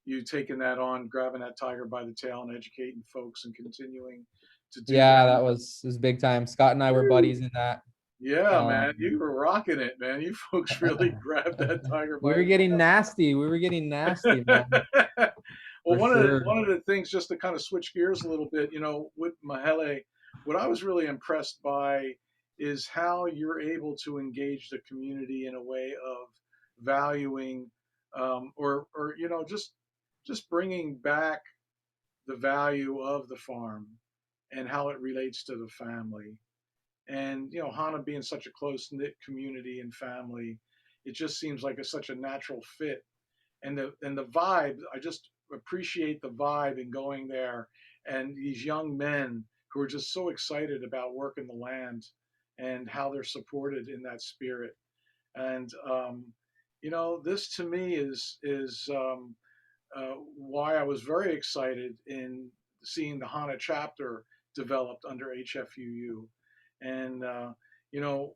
Speaker 3: you taking that on, grabbing that tiger by the tail and educating folks and continuing to do that.
Speaker 5: That was big time. Scott and I were buddies in that.
Speaker 3: Yeah, man, you were rocking it, man. You folks really grabbed that tiger by
Speaker 5: we were getting nasty, man.
Speaker 3: Well, one of the things, just to kind of switch gears a little bit, with Mahele, what I was really impressed by is how you're able to engage the community in a way of valuing, or just bringing back the value of the farm and how it relates to the family. And Hana being such a close knit community and family, it just seems like such a natural fit. And the vibe, I just appreciate the vibe in going there, and these young men who are just so excited about working the land and how they're supported in that spirit. And this to me is why I was very excited in seeing the Hana chapter developed under HFUU. And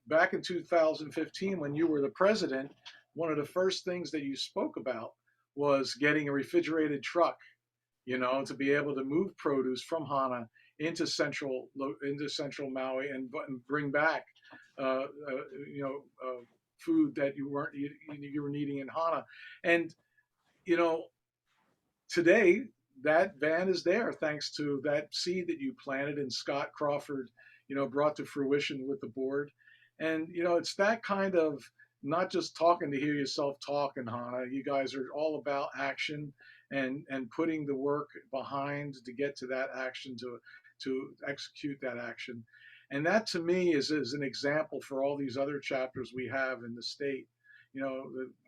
Speaker 3: back in 2015, when you were the president, one of the first things that you spoke about was getting a refrigerated truck, to be able to move produce from Hana into central Maui and bring back, food that you were needing in Hana. And today that van is there thanks to that seed that you planted and Scott Crawford, brought to fruition with the board. And, it's that kind of not just talking to hear yourself talk in Hana. You guys are all about action and putting the work behind to get to that action, to execute that action. And that to me is an example for all these other chapters we have in the state,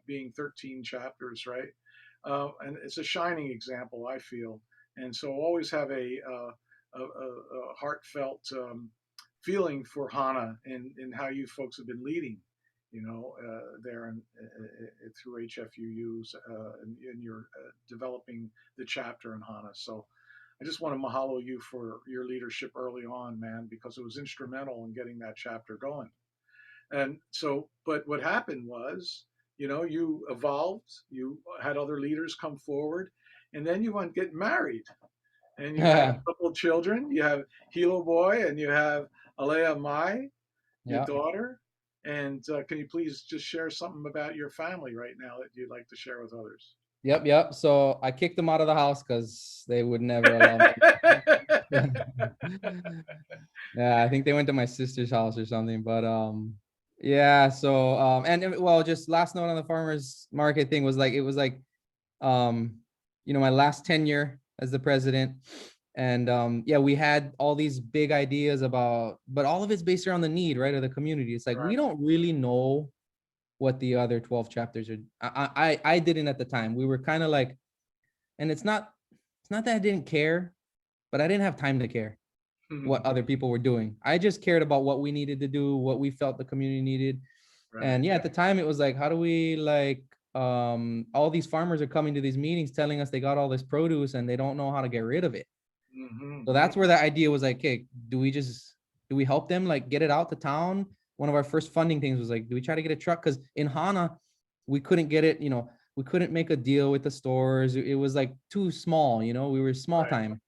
Speaker 3: being 13 chapters, right? And it's a shining example, I feel. And so always have a heartfelt feeling for Hana and how you folks have been leading, there through HFUUs and you're developing the chapter in Hana. So I just want to mahalo you for your leadership early on, man, because it was instrumental in getting that chapter going. And so, but what happened was, you evolved, you had other leaders come forward, and then you went get married. And you had a couple of children. You have Hilo Boy and you have Alea Mai, your daughter. And can you please just share something about your family right now that you'd like to share with others?
Speaker 5: Yep. So I kicked them out of the house because they would never allow me. Yeah, I think they went to my sister's house or something. But yeah. So and well, just last note on the farmers market thing was like it was like my last tenure as the president. And yeah, we had all these big ideas about, but all of it's based around the need, right, of the community. It's like, we don't really know what the other 12 chapters are. I didn't at the time. We were kind of like, and it's not that I didn't care, but I didn't have time to care what other people were doing. I just cared about what we needed to do, what we felt the community needed. And yeah, at the time it was like, how do we like, all these farmers are coming to these meetings telling us they got all this produce and they don't know how to get rid of it. So that's where the idea was like, okay, do we help them like get it out to town? One of our first funding things was like, do we try to get a truck? Because in Hana, we couldn't get it, we couldn't make a deal with the stores. It was like too small, we were small time.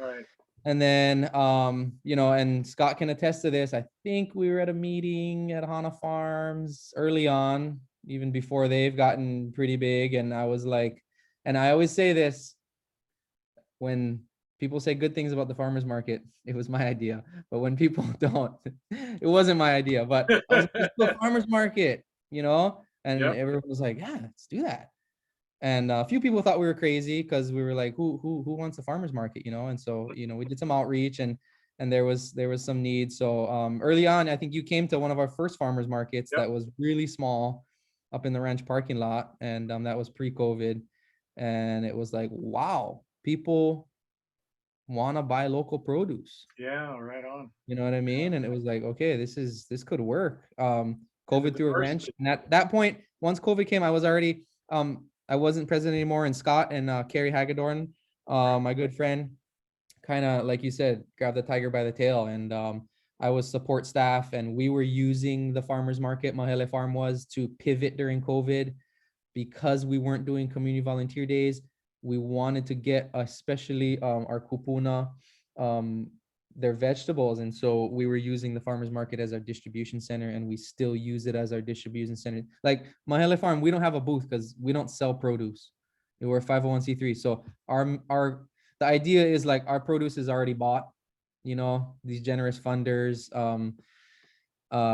Speaker 3: Right.
Speaker 5: And then, and Scott can attest to this. I think we were at a meeting at Hana Farms early on, even before they've gotten pretty big. And I was like, and I always say this, when people say good things about the farmers market, it was my idea. But when people don't, it wasn't my idea. But I was like, let's do a farmers market, and everyone was like, yeah, let's do that. And a few people thought we were crazy because we were like, who wants a farmers market, And so, we did some outreach and there was some need. So early on, I think you came to one of our first farmers markets that was really small up in the ranch parking lot. And that was pre-COVID. And it was like, wow, people want to buy local produce.
Speaker 3: Yeah, right on.
Speaker 5: You know what I mean? And it was like, okay, this could work. COVID threw a wrench. And at that point, once COVID came, I was already, I wasn't president anymore, and Scott and Carrie Hagedorn, my good friend, kind of, like you said, grabbed the tiger by the tail. And I was support staff, and we were using the farmers market, Mahele Farm was, to pivot during COVID because we weren't doing community volunteer days. We wanted to get, especially our kupuna, their vegetables. And so we were using the farmers market as our distribution center, and we still use it as our distribution center. Like Mahele Farm, we don't have a booth because we don't sell produce. We're a 501c3. So the idea is like our produce is already bought, these generous funders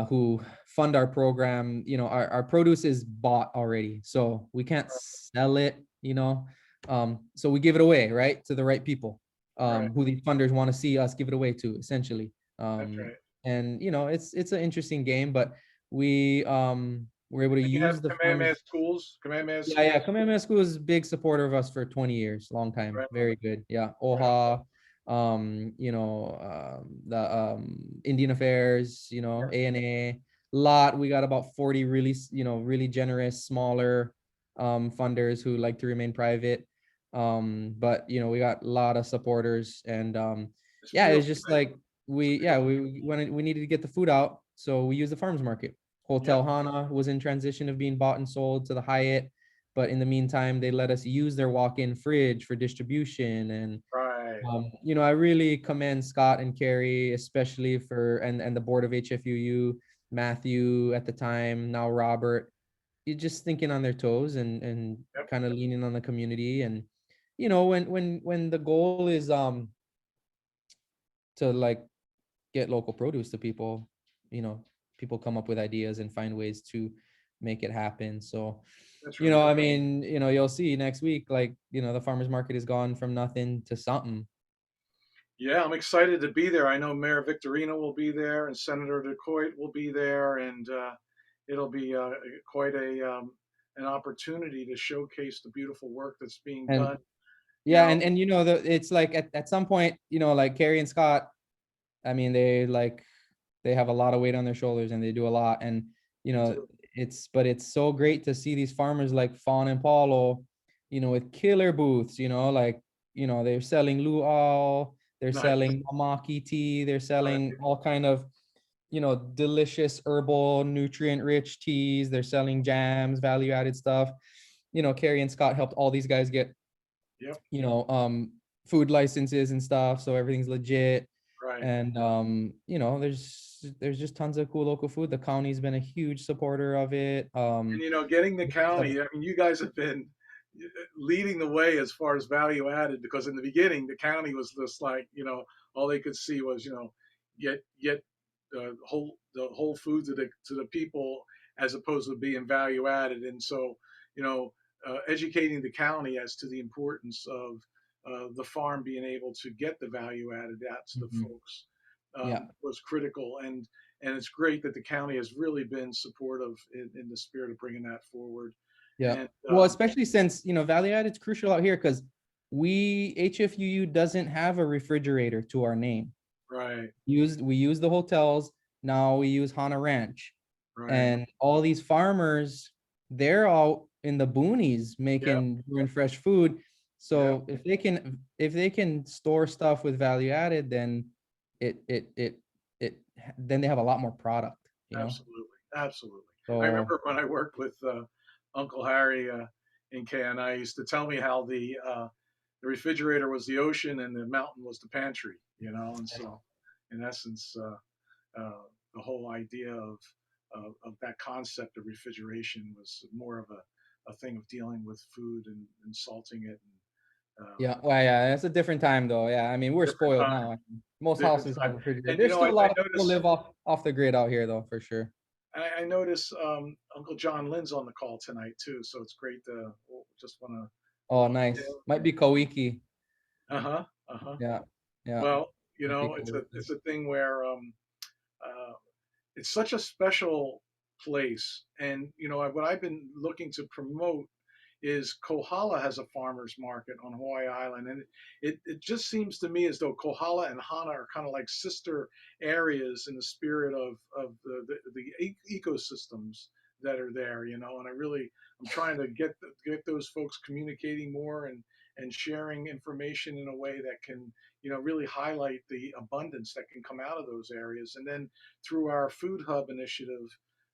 Speaker 5: who fund our program, our produce is bought already. So we can't sell it, so we give it away, right, to the right people. Who these funders want to see us give it away to, essentially. And it's an interesting game, but we were able to use the
Speaker 3: Kamehameha schools.
Speaker 5: Kamehameha School is a big supporter of us for 20 years, long time. Very good. Yeah. OHA, the Indian Affairs, ANA, lot. We got about 40 really, really generous, smaller funders who like to remain private. But we got a lot of supporters, and it's just like we needed to get the food out, so we used the farmers market. Hotel Hana was in transition of being bought and sold to the Hyatt, but in the meantime they let us use their walk-in fridge for distribution. And I really commend Scott and Carrie, especially for and the board of HFUU, Matthew at the time, now Robert, just thinking on their toes and kind of leaning on the community. And you know, when the goal is to like get local produce to people, you know, people come up with ideas and find ways to make it happen. So,
Speaker 3: That's
Speaker 5: you
Speaker 3: really
Speaker 5: know,
Speaker 3: cool.
Speaker 5: I mean, you know, you'll see next week, like, you know, the farmers market has gone from nothing to something.
Speaker 3: Yeah, I'm excited to be there. I know Mayor Victorino will be there, and Senator DeCoit will be there, and it'll be quite an opportunity to showcase the beautiful work that's being
Speaker 5: And
Speaker 3: done.
Speaker 5: yeah, and you know, it's like at some point, you know, like Carrie and Scott, I mean, they have a lot of weight on their shoulders and they do a lot. And, you know, but it's so great to see these farmers like Fawn and Paulo, you know, with killer booths, you know, like, you know, they're selling luau, they're
Speaker 3: Nice.
Speaker 5: selling mamaki tea, they're
Speaker 3: Right.
Speaker 5: selling all kind of, you know, delicious herbal, nutrient rich teas, they're selling jams, value added stuff. You know, Carrie and Scott helped all these guys get,
Speaker 3: Yep.
Speaker 5: you know, food licenses and stuff, so everything's legit.
Speaker 3: Right.
Speaker 5: And you know, there's just tons of cool local food. The county's been a huge supporter of it.
Speaker 3: And you know, getting the county, I mean, you guys have been leading the way as far as value added, because in the beginning the county was just like, you know, all they could see was, you know, get the whole food to the people, as opposed to being value added. And so, you know, educating the county as to the importance of the farm being able to get the value added out to the
Speaker 5: Mhm.
Speaker 3: folks
Speaker 5: Yeah.
Speaker 3: was critical. And it's great that the county has really been supportive in the spirit of bringing that forward.
Speaker 5: Yeah.
Speaker 3: And
Speaker 5: Well, especially since, you know, value added is crucial out here because HFUU doesn't have a refrigerator to our name.
Speaker 3: right,
Speaker 5: We use the hotels. Now we use Hana Ranch.
Speaker 3: right,
Speaker 5: And all these farmers, they're all in the boonies
Speaker 3: yep,
Speaker 5: doing fresh food.
Speaker 3: yep,
Speaker 5: So if they can store stuff with value added, then it then they have a lot more product, you know.
Speaker 3: absolutely, absolutely. I
Speaker 5: So
Speaker 3: remember when I worked with Uncle Harry in KNI, he used to tell me how the refrigerator was the ocean and the mountain was the pantry, you know. And so, in essence, the whole idea of that concept of refrigeration was more of a thing of dealing with food and salting it. And,
Speaker 5: yeah, well, yeah, it's a different time though. Yeah, I mean, we're
Speaker 3: different
Speaker 5: spoiled
Speaker 3: time,
Speaker 5: now. Most
Speaker 3: different
Speaker 5: houses have
Speaker 3: time.
Speaker 5: refrigerators.
Speaker 3: And you
Speaker 5: There's
Speaker 3: know,
Speaker 5: still a
Speaker 3: I
Speaker 5: lot of people
Speaker 3: noticed
Speaker 5: live off the grid out here though, for sure.
Speaker 3: I notice Uncle John Lynn's on the call tonight too, so it's great to just want to
Speaker 5: Oh,
Speaker 3: welcome
Speaker 5: nice. Might be Kawiki.
Speaker 3: him. Uh-huh. Uh-huh.
Speaker 5: Yeah, yeah.
Speaker 3: Well, you
Speaker 5: Might be
Speaker 3: know, it's a
Speaker 5: Kawiki.
Speaker 3: it's a thing where uh, it's such a special place. And you know, what I've been looking to promote is Kohala has a farmers market on Hawaii Island, and it just seems to me as though Kohala and Hana are kind of like sister areas in the spirit of the ecosystems that are there, you know. And I'm trying to get those folks communicating more and sharing information in a way that can, you know, really highlight the abundance that can come out of those areas. And then through our food hub initiative,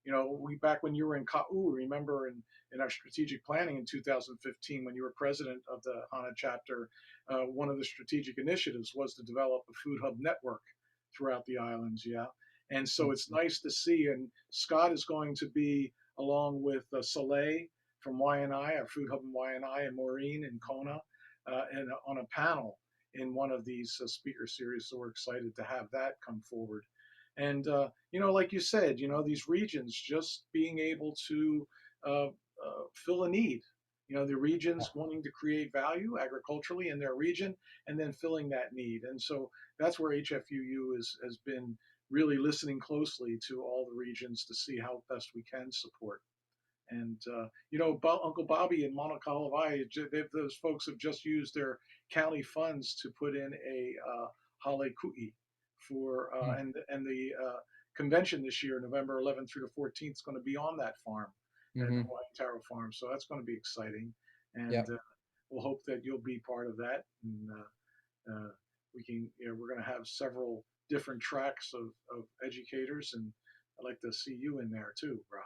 Speaker 3: you know, back when you were in Ka'u, remember in our strategic planning in 2015, when you were president of the Hana chapter, one of the strategic initiatives was to develop a food hub network throughout the islands. Yeah. And so it's nice to see. And Scott is going to be along with Soleil from YNI, our food hub in YNI, and Maureen in Kona, and on a panel in one of these speaker series. So we're excited to have that come forward. And, you know, like you said, you know, these regions just being able to fill a need. You know, the regions wanting to create value agriculturally in their region and then filling that need. And so that's where HFUU has been really listening closely to all the regions to see how best we can support. And, you know, Uncle Bobby in Mauna Kea, Hawaii, those folks have just used their county funds to put in a hale ku'i for, and the convention this year, November 11th through the 14th, is going to be on that farm at
Speaker 5: Mm-hmm.
Speaker 3: Hawaii Taro Farm. So that's going to be exciting. And
Speaker 5: Yep.
Speaker 3: we'll hope that you'll be part of that. And we can, you know, we're going to have several different tracks of educators. And I'd like to see you in there too, bro.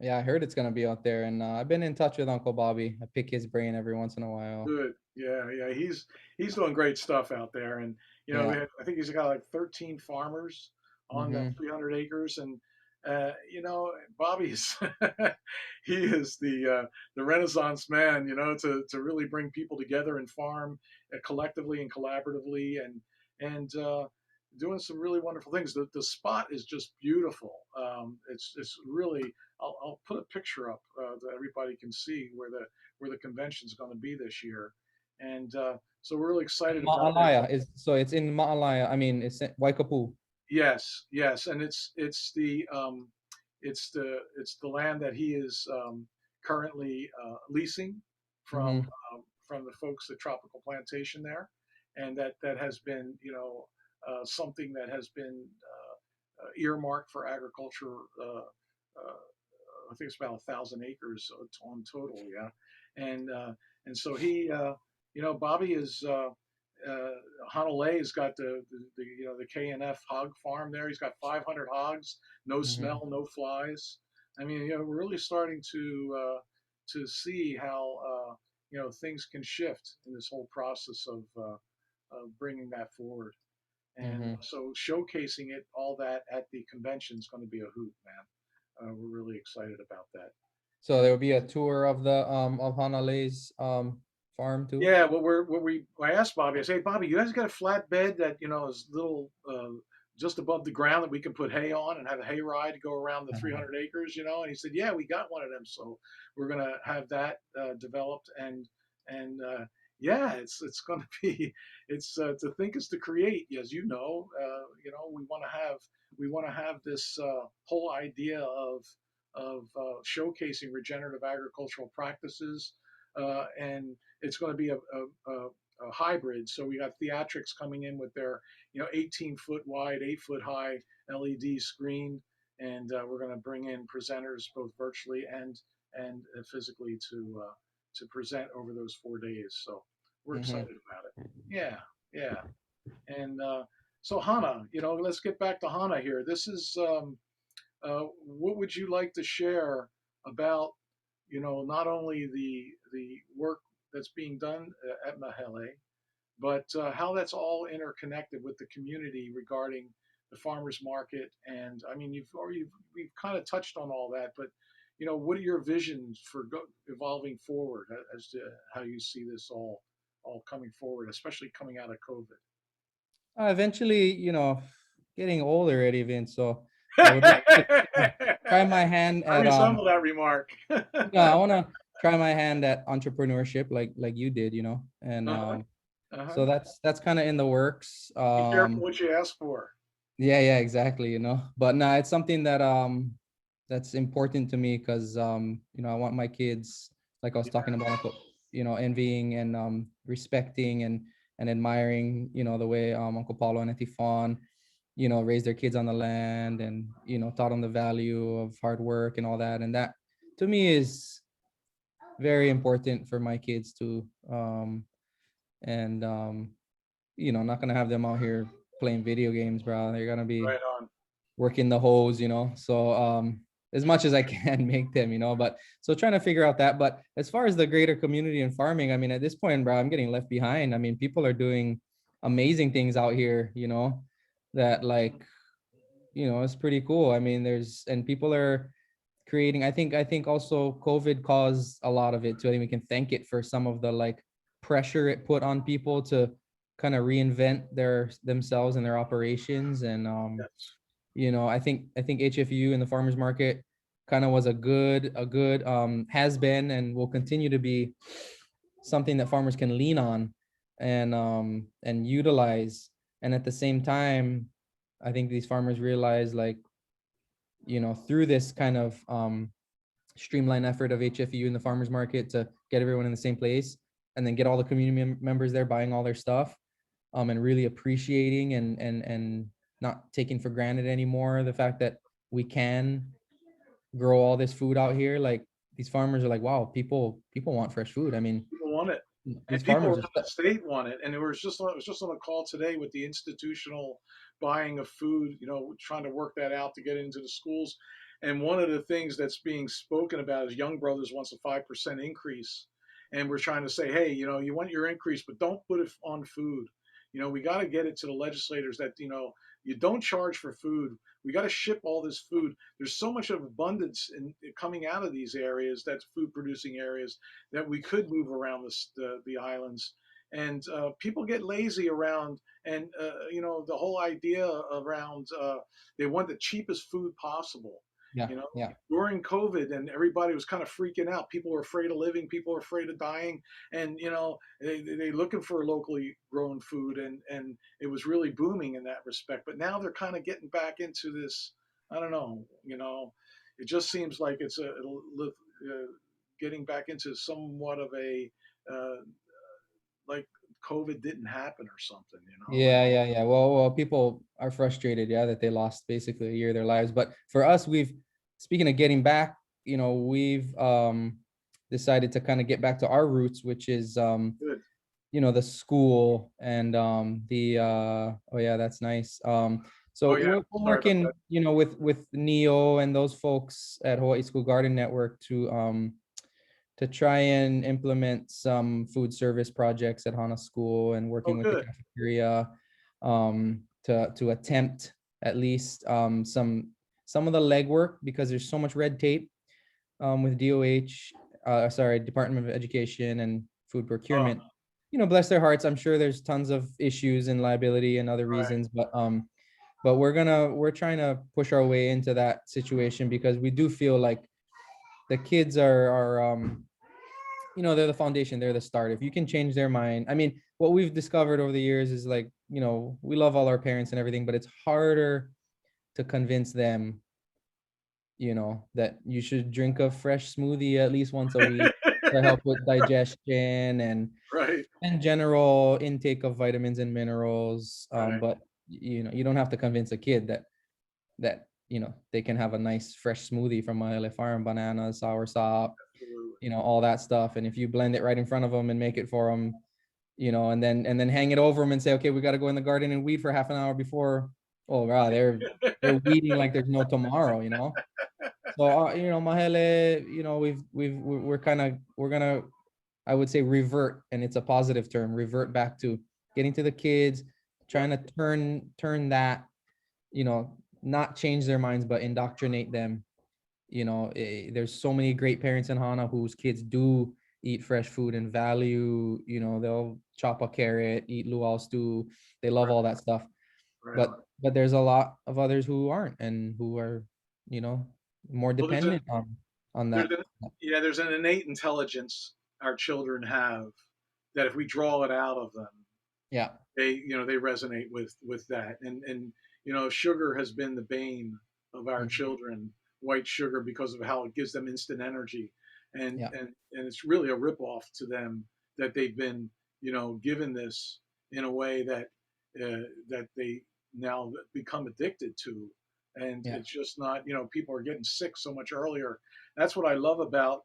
Speaker 5: Yeah, I heard it's gonna be out there, and I've been in touch with Uncle Bobby. I pick his brain every once in a while.
Speaker 3: Good. Yeah, yeah. He's doing great stuff out there. And you know,
Speaker 5: Yeah.
Speaker 3: I think he's got like 13 farmers on that
Speaker 5: Mm-hmm.
Speaker 3: 300 acres. And you know, Bobby's he is the Renaissance man, you know, to really bring people together and farm collectively and collaboratively, and doing some really wonderful things. The spot is just beautiful. It's really. I'll put a picture up that everybody can see where the convention is going to be this year, and so we're really excited about it.
Speaker 5: Ma'alaya is so it's in Ma'alaya. I mean, it's in Waikapu.
Speaker 3: Yes, yes, and it's the land that he is currently leasing from
Speaker 5: Mhm.
Speaker 3: from the folks at Tropical Plantation there, and that has been, you know, something that has been earmarked for agriculture. I think it's about 1,000 acres on total, yeah, and so he, you know, Bobby is. Honolulu's got the you know the K&F hog farm there. He's got 500 hogs, no
Speaker 5: Mhm.
Speaker 3: smell, no flies. I mean, you know, we're really starting to see how you know things can shift in this whole process of bringing that forward. And
Speaker 5: Mhm.
Speaker 3: so showcasing it all that at the convention is going to be a hoot, man. We're really excited about that.
Speaker 5: So
Speaker 3: And
Speaker 5: there will be a tour of the of Hanale's farm too.
Speaker 3: yeah, I asked Bobby. I say, hey, Bobby, you guys got a flatbed that, you know, is little just above the ground that we can put hay on and have a hay ride to go around the
Speaker 5: Uh-huh.
Speaker 3: 300 acres, you know? And he said, yeah, we got one of them, so we're gonna have that developed, and yeah, it's gonna be it's to think is to create, as you know. You know, we want to have this whole idea of showcasing regenerative agricultural practices, and it's going to be a hybrid. So we got theatrics coming in with their, you know, 18-foot wide, 8-foot high LED screen, and we're going to bring in presenters both virtually and physically to present over those 4 days. So we're
Speaker 5: Mhm.
Speaker 3: excited about it. Yeah, yeah, and so Hana, you know, let's get back to Hana here. This is what would you like to share about, you know, not only the work that's being done at Mahele, but how that's all interconnected with the community regarding the farmers market? And I mean, we've kind of touched on all that, but you know, what are your visions for evolving forward as to how you see this all coming forward, especially coming out of COVID?
Speaker 5: Eventually, getting old already, Vince. So I would like to
Speaker 3: I
Speaker 5: try my hand at
Speaker 3: resemble that remark.
Speaker 5: I want to try my hand at entrepreneurship, like you did, and
Speaker 3: Uh-huh. Uh-huh.
Speaker 5: so that's kind of in the works.
Speaker 3: Be careful what you ask for.
Speaker 5: Yeah, exactly. But no, it's something that that's important to me because I want my kids, like I was talking about, envying and respecting and admiring, the way Uncle Paulo and Auntie Fawn, raised their kids on the land and taught them the value of hard work and all that. And that to me is very important for my kids too. And not gonna have them out here playing video games, bro. They're gonna be
Speaker 3: Right on.
Speaker 5: working the hose, so as much as I can make them, but so trying to figure out that. But as far as the greater community and farming, I mean, at this point, bro, I'm getting left behind. I mean, people are doing amazing things out here, that like, it's pretty cool. I mean, and people are creating, I think also COVID caused a lot of it too. I think we can thank it for some of the like pressure it put on people to kind of reinvent themselves and their operations. And
Speaker 3: Yes.
Speaker 5: I think HFUU in the farmers market kind of was a good has been and will continue to be something that farmers can lean on and utilize. And at the same time, I think these farmers realize, like, through this kind of streamlined effort of HFUU in the farmers market to get everyone in the same place and then get all the community members there buying all their stuff, and really appreciating and not taking for granted anymore the fact that we can grow all this food out here. Like, these farmers are like, wow, people want fresh food. I mean,
Speaker 3: People want it. And
Speaker 5: these
Speaker 3: people
Speaker 5: farmers
Speaker 3: around
Speaker 5: are
Speaker 3: the state want it. And I was just on a call today with the institutional buying of food, you know, trying to work that out to get into the schools. And one of the things that's being spoken about is Young Brothers wants a 5% increase. And we're trying to say, hey, you know, you want your increase, but don't put it on food. You know, we got to get it to the legislators that, you know, you don't charge for food. we got to ship all this food. There's so much of abundance coming out of these areas, that's food producing areas, that we could move around the islands. And people get lazy around, and the whole idea around they want the cheapest food possible.
Speaker 5: Yeah.
Speaker 3: You know,
Speaker 5: Yeah.
Speaker 3: during COVID, and everybody was kind of freaking out. People were afraid of living. People were afraid of dying, and they looking for locally grown food, and it was really booming in that respect. But now they're kind of getting back into this. I don't know. It just seems like it's getting back into somewhat of a like COVID didn't happen or something.
Speaker 5: Yeah. Well, people are frustrated, yeah, that they lost basically a year of their lives. But for us, speaking of getting back, we've decided to kind of get back to our roots, which is
Speaker 3: Good.
Speaker 5: the school and oh yeah, that's nice. So
Speaker 3: Oh, yeah.
Speaker 5: we're
Speaker 3: Sorry about
Speaker 5: working,
Speaker 3: that.
Speaker 5: with Neo and those folks at Hawaii School Garden Network to try and implement some food service projects at Hana School, and working
Speaker 3: Oh,
Speaker 5: with the
Speaker 3: good.
Speaker 5: cafeteria to attempt at least some of the legwork, because there's so much red tape with Department of Education and Food Procurement. Bless their hearts, I'm sure there's tons of issues and liability and other
Speaker 3: Right.
Speaker 5: reasons, but we're trying to push our way into that situation, because we do feel like the kids are they're the foundation, they're the start. If you can change their mind, I mean, what we've discovered over the years is, like, we love all our parents and everything, but it's harder to convince them, that you should drink a fresh smoothie at least once a week to help with digestion and
Speaker 3: Right.
Speaker 5: general intake of vitamins and minerals.
Speaker 3: Right.
Speaker 5: But you don't have to convince a kid that they can have a nice fresh smoothie from Mahele Farm, bananas, sour sop,
Speaker 3: Absolutely.
Speaker 5: all that stuff. And if you blend it right in front of them and make it for them, and then hang it over them and say, okay, we got to go in the garden and weed for half an hour before. Oh wow, they're weeding like there's no tomorrow. So Mahele, we're gonna, I would say, revert, and it's a positive term, revert back to getting to the kids, trying to turn that, not change their minds, but indoctrinate them. There's so many great parents in Hana whose kids do eat fresh food and value, they'll chop a carrot, eat luau stew. They love all that stuff.
Speaker 3: Right.
Speaker 5: But there's a lot of others who aren't, and who are, more
Speaker 3: Well,
Speaker 5: dependent on that.
Speaker 3: there's an innate intelligence our children have that if we draw it out of them,
Speaker 5: Yeah.
Speaker 3: they resonate with that. And sugar has been the bane of our
Speaker 5: Mhm.
Speaker 3: children, white sugar, because of how it gives them instant energy, and
Speaker 5: Yeah.
Speaker 3: and and it's really a ripoff to them that they've been given this in a way that they now become addicted to. And
Speaker 5: Yeah.
Speaker 3: it's just not, people are getting sick so much earlier. That's what I love about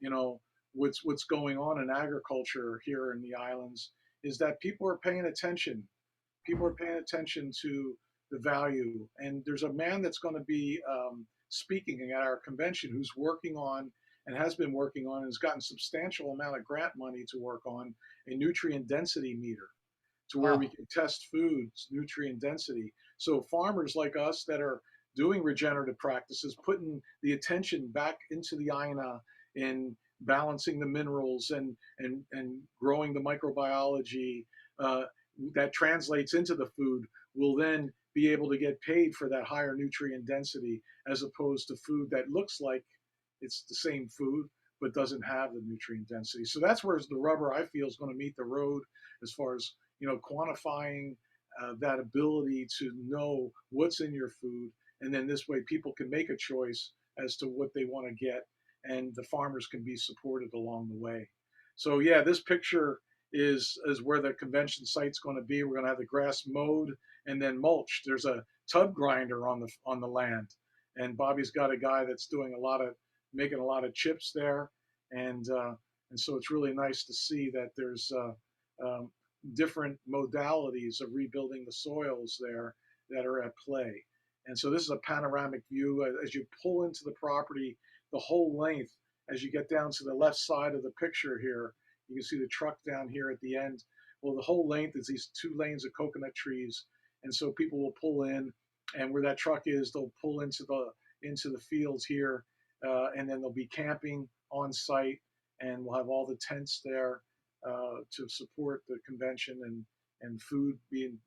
Speaker 3: what's going on in agriculture here in the islands, is that people are paying attention. People are paying attention to the value. And there's a man that's going to be speaking at our convention, who's working on, and has been working on, and has gotten substantial amount of grant money to work on a nutrient density meter, to where we can test foods nutrient density. So farmers like us that are doing regenerative practices, putting the attention back into the aina in balancing the minerals and growing the microbiology that translates into the food, will then be able to get paid for that higher nutrient density, as opposed to food that looks like it's the same food but doesn't have the nutrient density. So that's where the rubber, I feel, is going to meet the road, as far as quantifying that ability to know what's in your food, and then this way people can make a choice as to what they want to get, and the farmers can be supported along the way. So yeah, this picture is where the convention site's going to be. We're going to have the grass mowed and then mulched. There's a tub grinder on the land, and Bobby's got a guy that's doing making a lot of chips there, and so it's really nice to see that there's different modalities of rebuilding the soils there that are at play. And so this is a panoramic view as you pull into the property, the whole length. As you get down to the left side of the picture here, you can see the truck down here at the end. Well, the whole length is these 2 lanes of coconut trees, and so people will pull in and where that truck is, they'll pull into the fields here, and then they'll be camping on site, and we'll have all the tents there to support the convention, and food being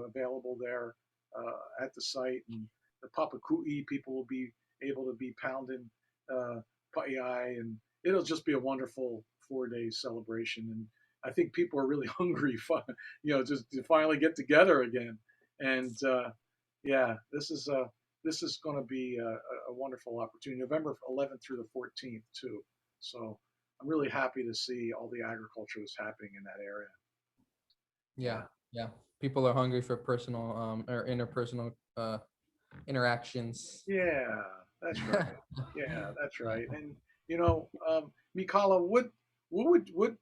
Speaker 3: available there at the site, and the papakui people will be able to be pounding pa'iai, and it'll just be a wonderful 4 day celebration. And I think people are really hungry, just to finally get together again. And yeah, this is going to be a wonderful opportunity. November 11th through the 14th too. So I'm really happy to see all the agriculture that's happening in that area.
Speaker 5: Yeah. People are hungry for personal or interpersonal interactions.
Speaker 3: Yeah, that's right. Yeah, that's right. And Mikala, what would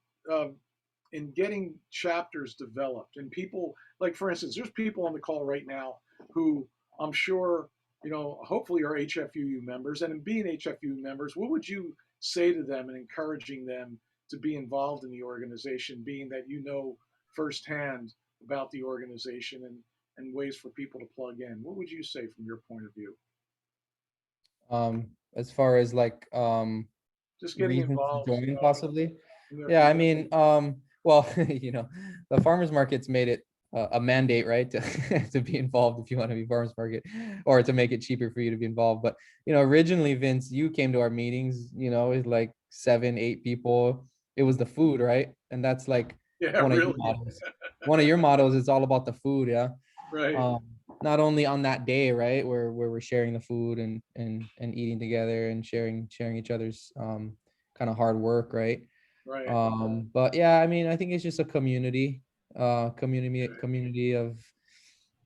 Speaker 3: in getting chapters developed, and people, like, for instance, there's people on the call right now who I'm sure, hopefully are HFUU members, and in being HFUU members, what would you say to them in encouraging them to be involved in the organization, being that firsthand about the organization and ways for people to plug in? What would you say from your point of view?
Speaker 5: As far as like
Speaker 3: just getting
Speaker 5: reasons to
Speaker 3: involved,
Speaker 5: join possibly. Yeah, I mean, well, the farmers market's made it a mandate, right, to be involved if you want to be farmers market, or to make it cheaper for you to be involved. But originally, Vince, you came to our meetings, with like 7-8 people. It was the food, right? And that's like one of your mottos. One of your mottos is all about the food, yeah.
Speaker 3: Right.
Speaker 5: Not only on that day, right, where we're sharing the food and eating together and sharing each other's kind of hard work, right?
Speaker 3: Right.
Speaker 5: But yeah, I mean, I think it's just a community of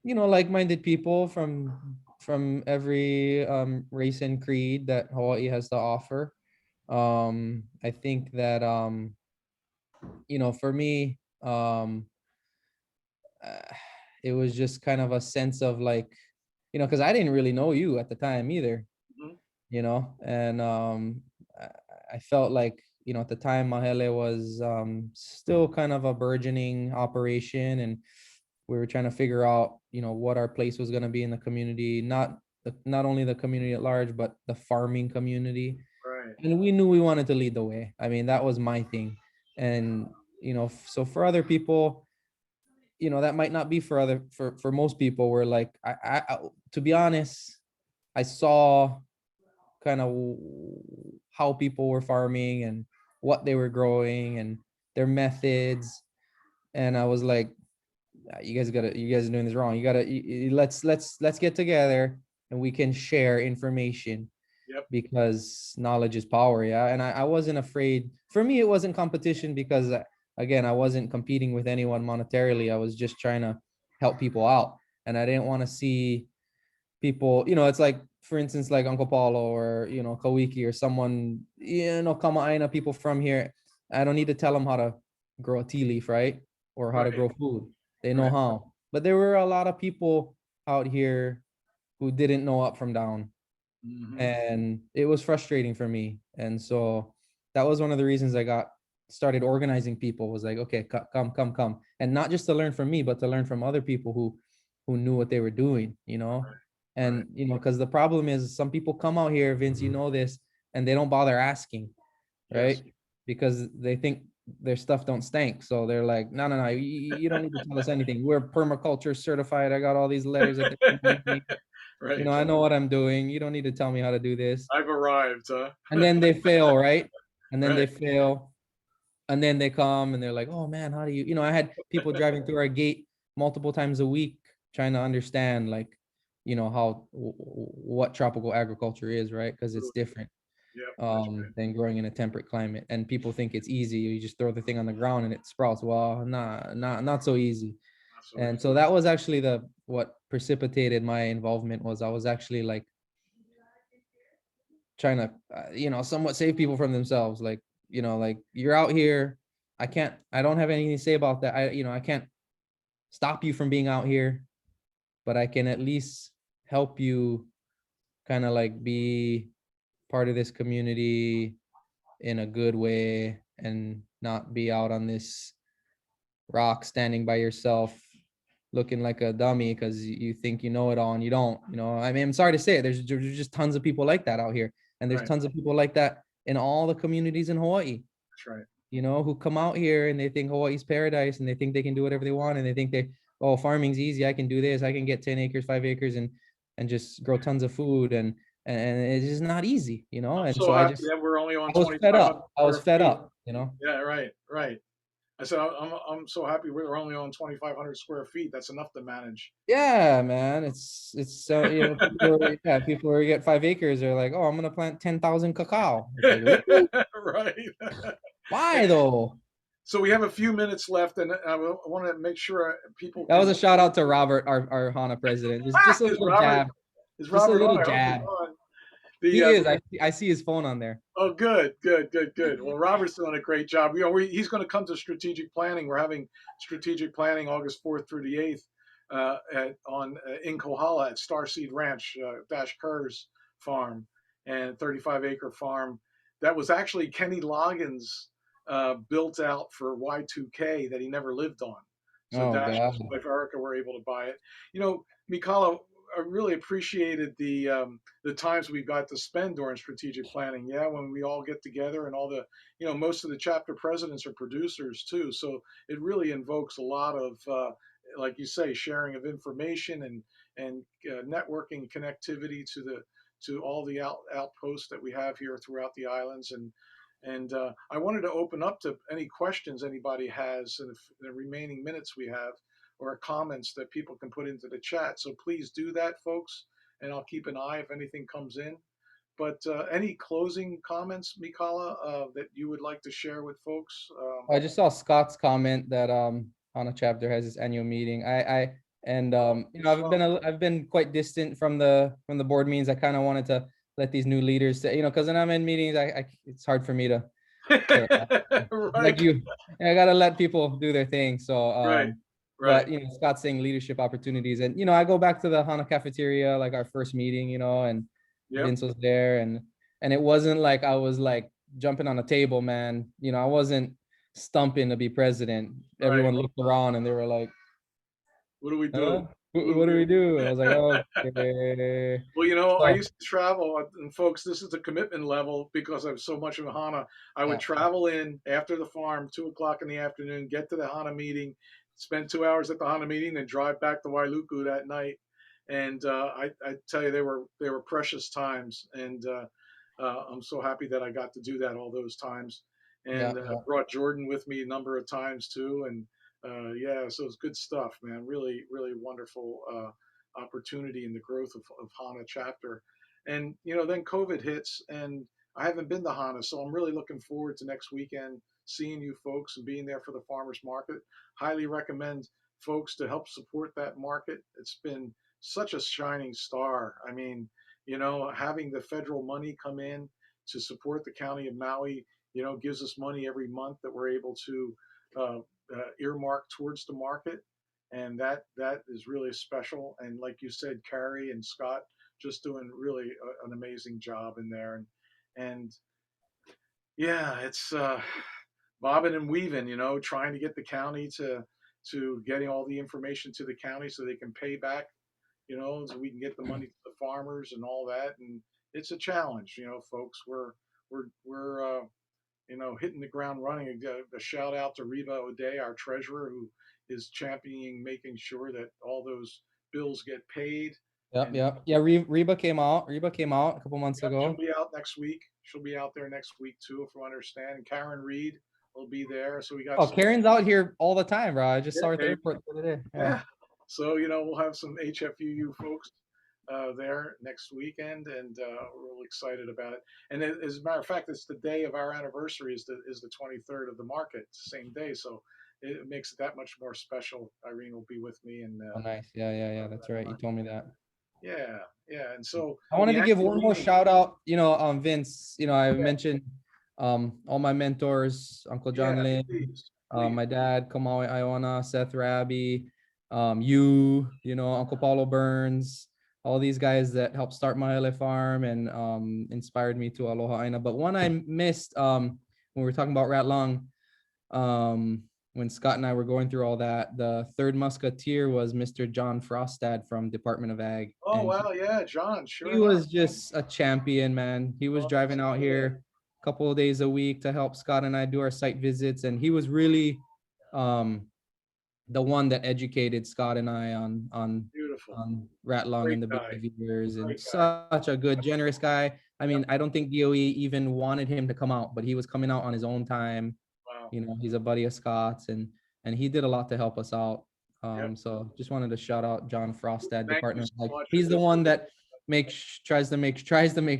Speaker 5: like-minded people from every race and creed that Hawaii has to offer. I think that for me, it was just kind of a sense of like, because I didn't really know you at the time either. And I felt like, at the time Mahele was still kind of a burgeoning operation, and we were trying to figure out, what our place was going to be in the community, not only the community at large, but the farming community.
Speaker 3: Right.
Speaker 5: And we knew we wanted to lead the way. I mean, that was my thing. And, so for other people, that might not be for most people. Where like, I to be honest, I saw kind of how people were farming and what they were growing and their methods, and I was like, you guys are doing this wrong. Let's get together and we can share information.
Speaker 3: Yep.
Speaker 5: Because knowledge is power. Yeah. And I wasn't afraid. For me, it wasn't competition, because again, I wasn't competing with anyone monetarily. I was just trying to help people out, and I didn't want to see people, it's like, for instance, like Uncle Paulo or Kawiki or someone, Kama'aina people from here. I don't need to tell them how to grow a tea leaf, right? Or how to grow food. They know how. But there were a lot of people out here who didn't know up from down.
Speaker 3: Mm-hmm.
Speaker 5: And it was frustrating for me. And so that was one of the reasons I started organizing people, was like, okay, come. And not just to learn from me, but to learn from other people who knew what they were doing, And, because the problem is some people come out here, Vince, this, and they don't bother asking, right? Yes. Because they think their stuff don't stink. So they're like, no, you don't need to tell us anything. We're permaculture certified. I got all these letters.
Speaker 3: Right.
Speaker 5: I know what I'm doing. You don't need to tell me how to do this.
Speaker 3: I've arrived, huh?
Speaker 5: And then they fail, right? And then they fail. And then they come and they're like, oh man, how do you, I had people driving through our gate multiple times a week trying to understand, like, what tropical agriculture is, right? Because it's different than growing in a temperate climate. And people think it's easy. You just throw the thing on the ground and it sprouts. Well, not so easy. And so that was actually what precipitated my involvement. Was I was actually like trying to, somewhat save people from themselves. Like, like, you're out here. I don't have anything to say about that. I can't stop you from being out here, but I can at least help you kind of like be part of this community in a good way, and not be out on this rock standing by yourself looking like a dummy because you think you know it all and you don't. I mean, I'm sorry to say it. There's just tons of people like that out here, and there's
Speaker 3: Right.
Speaker 5: tons of people like that in all the communities in Hawaii.
Speaker 3: That's right.
Speaker 5: Who come out here and they think Hawaii's paradise and they think they can do whatever they want and they think farming's easy. I can do this. I can get 10 acres, 5 acres and just grow tons of food and it's just not easy,
Speaker 3: I'm
Speaker 5: and
Speaker 3: so
Speaker 5: so
Speaker 3: happy that we're only on
Speaker 5: I was fed
Speaker 3: 2,500
Speaker 5: up. I was
Speaker 3: square
Speaker 5: fed
Speaker 3: feet.
Speaker 5: up,
Speaker 3: Yeah, right. I said I'm so happy we're only on 2,500 square feet. That's enough to manage.
Speaker 5: Yeah, man. It's so people who get 5 acres are like, oh, I'm gonna plant 10,000 cacao. It's like, really?
Speaker 3: Right.
Speaker 5: Why though?
Speaker 3: So we have a few minutes left, and I want to make sure people.
Speaker 5: That was a shout out to Robert, our Hana president. Just a
Speaker 3: Is
Speaker 5: little
Speaker 3: Robert-
Speaker 5: jab.
Speaker 3: Is
Speaker 5: Just a
Speaker 3: Robert
Speaker 5: little
Speaker 3: on? I hope he's
Speaker 5: jab.
Speaker 3: on.
Speaker 5: He is. I see his phone on there.
Speaker 3: Oh, good. Well, Robert's doing a great job. He's going to come to strategic planning. We're having strategic planning August 4th through the 8th in Kohala at Starseed Ranch, Dash Kerr's farm, and 35-acre farm. That was actually Kenny Loggins built out for Y2K that he never lived on. So Dash and his wife Erica were able to buy it. Mikala, I really appreciated the times we got to spend during strategic planning. Yeah, when we all get together and all the, most of the chapter presidents are producers too. So it really invokes a lot of, like you say, sharing of information and networking connectivity to all the outposts that we have here throughout the islands. And I wanted to open up to any questions anybody has in the remaining minutes we have, or comments that people can put into the chat. So please do that, folks, and I'll keep an eye if anything comes in. But any closing comments, Mikala, that you would like to share with folks?
Speaker 5: I just saw Scott's comment that Hana Chapter has its annual meeting. I've been quite distant from the board meetings. I kind of wanted to let these new leaders say, because when I'm in meetings, it's hard for me to
Speaker 3: right.
Speaker 5: like you. I gotta let people do their thing. So
Speaker 3: right.
Speaker 5: But Scott's saying leadership opportunities, and I go back to the Hana cafeteria, like our first meeting, and Vince was there, and it wasn't like I was like jumping on a table, man. I wasn't stumping to be president. Everyone looked around and they were like,
Speaker 3: "What do we do?
Speaker 5: What do we do?" And I was like, "Okay."
Speaker 3: Well, I used to travel, and folks, this is the commitment level because I have so much of Hana. I would travel in after the farm, 2:00 in the afternoon, get to the Hana meeting, spend 2 hours at the Hana meeting, then drive back to Wailuku that night. And I tell you, they were precious times, and I'm so happy that I got to do that all those times. And brought Jordan with me a number of times too. And so it's good stuff, man. Really, really wonderful opportunity in the growth of Hana Chapter. And then COVID hits, and I haven't been to Hana, so I'm really looking forward to next weekend, seeing you folks and being there for the farmers market. Highly recommend folks to help support that market. It's been such a shining star. I mean, having the federal money come in to support the county of Maui, gives us money every month that we're able to earmark towards the market. And that is really special. And like you said, Carrie and Scott just doing really an amazing job in there. And it's bobbing and weaving, trying to get the county to getting all the information to the county so they can pay back, so we can get the money to the farmers and all that. And it's a challenge, folks. We're hitting the ground running. A shout out to Reba O'Day, our treasurer, who is championing making sure that all those bills get paid.
Speaker 5: Reba came out a couple months ago.
Speaker 3: She'll be out next week. She'll be out there next week too, if you understand. And Karen Reed will be there. So we got
Speaker 5: Karen's out here all the time, bro. I just saw her at the airport the other day.
Speaker 3: Yeah. So we'll have some HFUU folks there next weekend, and we're really excited about it. And as a matter of fact, it's the day of our anniversary is the 23rd of the market. It's the same day, so it makes it that much more special. Irene will be with me, and
Speaker 5: nice. Yeah, that's right. You told me that.
Speaker 3: Yeah. And so
Speaker 5: I wanted to give one more shout out, Vince. I mentioned all my mentors, Uncle John Lin, my dad, Kamaui Iona, Seth Rabi, Uncle Paulo Burns, all these guys that helped start Mahele Farm and inspired me to Aloha Aina. But one I missed when we were talking about Rat Lung, when Scott and I were going through all that, the third musketeer was Mr. John Frostad from Department of Ag.
Speaker 3: Oh,
Speaker 5: And
Speaker 3: wow. Yeah, John. Sure
Speaker 5: he
Speaker 3: enough.
Speaker 5: was just a champion, man. He was
Speaker 3: Oh,
Speaker 5: driving out here a couple of days a week to help Scott and I do our site visits. And he was really the one that educated Scott and I
Speaker 3: beautiful.
Speaker 5: on Ratlong
Speaker 3: Great
Speaker 5: and the
Speaker 3: guy.
Speaker 5: behaviors, and
Speaker 3: Great guy.
Speaker 5: such a good, generous guy. I mean, I don't think DOE even wanted him to come out, but he was coming out on his own time.
Speaker 3: Wow.
Speaker 5: You know, he's a buddy of Scott's, and he did a lot to help us out.
Speaker 3: Yep.
Speaker 5: So just wanted to shout out John Frostad,
Speaker 3: Thank you
Speaker 5: Department
Speaker 3: so
Speaker 5: of Ag.
Speaker 3: much.
Speaker 5: He's the one that tries to make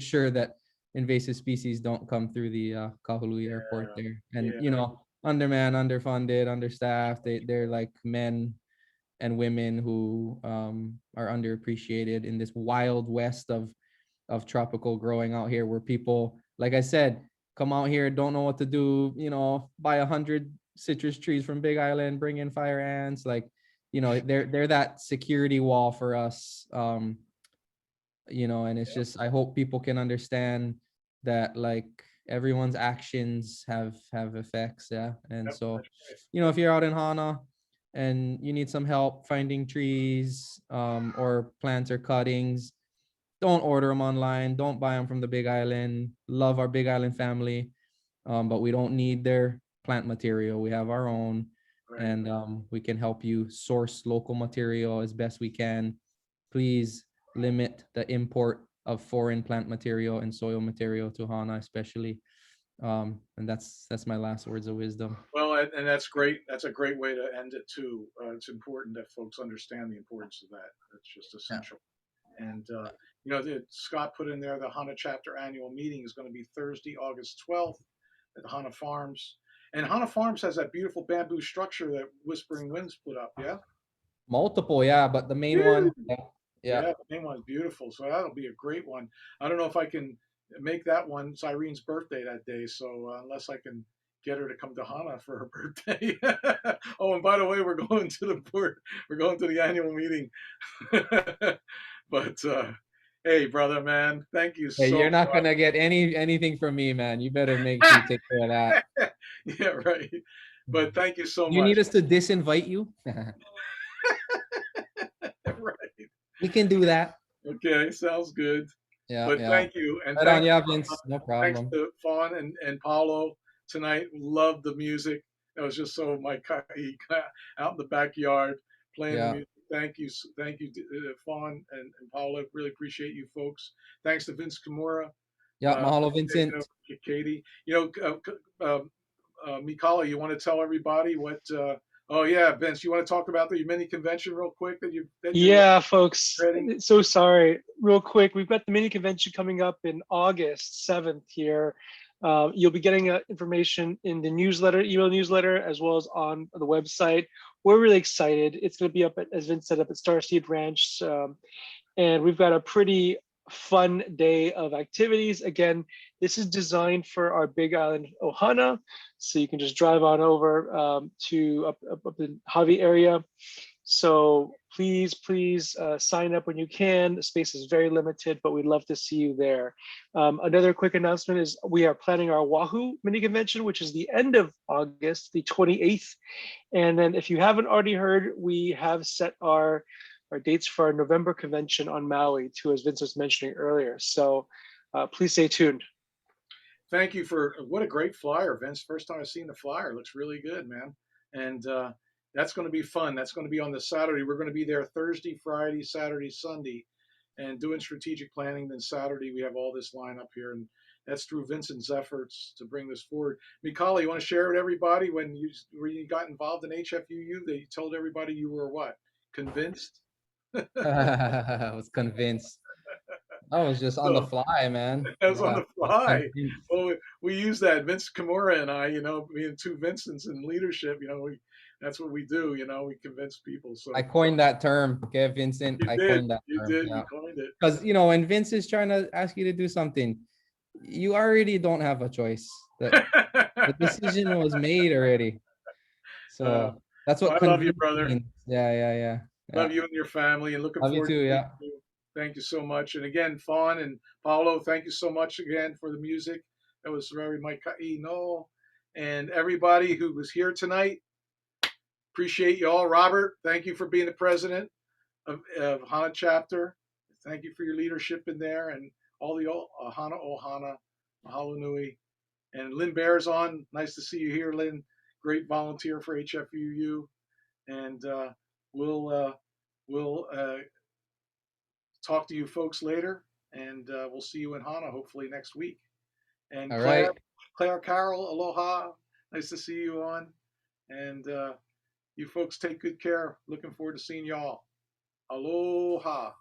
Speaker 5: sure that invasive species don't come through the Kahului airport there. And
Speaker 3: Yeah.
Speaker 5: you know, undermanned, underfunded, understaffed. They're like men and women who are underappreciated in this wild west of tropical growing out here, where people, like I said, come out here, don't know what to do, you know, buy 100 citrus trees from Big Island, bring in fire ants, like, you know, they're that security wall for us. You know, and it's just, I hope people can understand that, like, everyone's actions have effects. Yeah. And so, you know, if you're out in Hana and you need some help finding trees or plants or cuttings, don't order them online. Don't buy them from the Big Island. Love our Big Island family, but we don't need their plant material. We have our own, and we can help you source local material as best we can. Please limit the import of foreign plant material and soil material to Hana, especially. And that's my last words of wisdom.
Speaker 3: Well, and that's great. That's a great way to end it too. It's important that folks understand the importance of that. That's just essential. Yeah. And you know, Scott put in there the Hana Chapter annual meeting is going to be Thursday, August 12th at the Hana Farms. And Hana Farms has that beautiful bamboo structure that Whispering Winds put up. Yeah.
Speaker 5: Multiple, yeah, but the main one.
Speaker 3: Yeah, the main one's beautiful. So that'll be a great one. I don't know if I can make that one. It's Irene's birthday that day. So unless I can get her to come to Hana for her birthday. Oh, and by the way, we're going to the annual meeting. But hey, brother, man, thank you so much.
Speaker 5: You're not gonna get anything from me, man. You better make sure you take care of that.
Speaker 3: Yeah, right. But thank you so much.
Speaker 5: You need us to disinvite you?
Speaker 3: Right.
Speaker 5: We can do that.
Speaker 3: Okay, sounds good.
Speaker 5: Yeah.
Speaker 3: But thank you. And
Speaker 5: right on, yeah, Vince. No problem.
Speaker 3: Thanks to Fawn and Paulo tonight. Loved the music. That was just so out in the backyard playing the music. Thank you, Fawn and Paulo. Really appreciate you folks. Thanks to Vince Kimura.
Speaker 5: Yeah, mahalo, Vincent.
Speaker 3: Katie. You know, Mikala, you want to tell everybody what? Oh yeah, Vince, you want to talk about the mini convention real quick
Speaker 2: Yeah, folks. So sorry. Real quick, we've got the mini convention coming up in August 7th here. You'll be getting information in the newsletter, email newsletter, as well as on the website. We're really excited. It's going to be up at, as Vince said, up at Starseed Ranch, and we've got a pretty fun day of activities. Again, this is designed for our Big Island Ohana, so you can just drive on over to up the Javi area. So please sign up when you can. The space is very limited, but we'd love to see you there. Another quick announcement is we are planning our Wahoo mini convention, which is the end of August, the 28th. And then if you haven't already heard, we have set our dates for our November convention on Maui too, as Vince was mentioning earlier. So please stay tuned.
Speaker 3: Thank you for what a great flyer, Vince. First time I've seen the flyer. It looks really good, man. And that's going to be fun. That's going to be on the Saturday. We're going to be there Thursday, Friday, Saturday, Sunday, and doing strategic planning. Then Saturday we have all this line up here, and that's through Vincent's efforts to bring this forward. Mikala, you want to share with everybody when you got involved in HFUU? That you told everybody you were what? Convinced?
Speaker 5: I was convinced. I was just on the fly, man.
Speaker 3: I was on the fly. Well, we use that. Vince Kimura and I, you know, being two Vincents in leadership, you know, that's what we do. You know, we convince people. So
Speaker 5: I coined that term, okay, Vincent.
Speaker 3: You
Speaker 5: coined that
Speaker 3: you
Speaker 5: term.
Speaker 3: did.
Speaker 5: Yeah.
Speaker 3: You coined it.
Speaker 5: Because you know, when Vince is trying to ask you to do something, you already don't have a choice. The decision was made already. So that's what.
Speaker 3: I love you, brother.
Speaker 5: Means. Yeah.
Speaker 3: Love you and your family, and looking
Speaker 5: love
Speaker 3: forward
Speaker 5: you too.
Speaker 3: to you. Thank you so much. And again, Fawn and Paulo, thank you so much again for the music. That was very Maikai no. And everybody who was here tonight, appreciate you all. Robert, thank you for being the president of Hana Chapter. Thank you for your leadership in there, and all the Hana Ohana, Mahalo Nui. And Lynn Bear's on. Nice to see you here, Lynn. Great volunteer for HFUU. And we'll talk to you folks later, and we'll see you in Hana hopefully next week. And
Speaker 5: All
Speaker 3: Claire,
Speaker 5: right.
Speaker 3: Claire Carroll, aloha. Nice to see you on. And you folks take good care. Looking forward to seeing y'all. Aloha.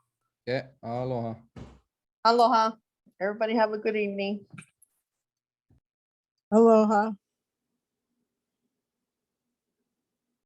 Speaker 5: Yeah, aloha.
Speaker 6: Aloha. Everybody have a good evening.
Speaker 7: Aloha.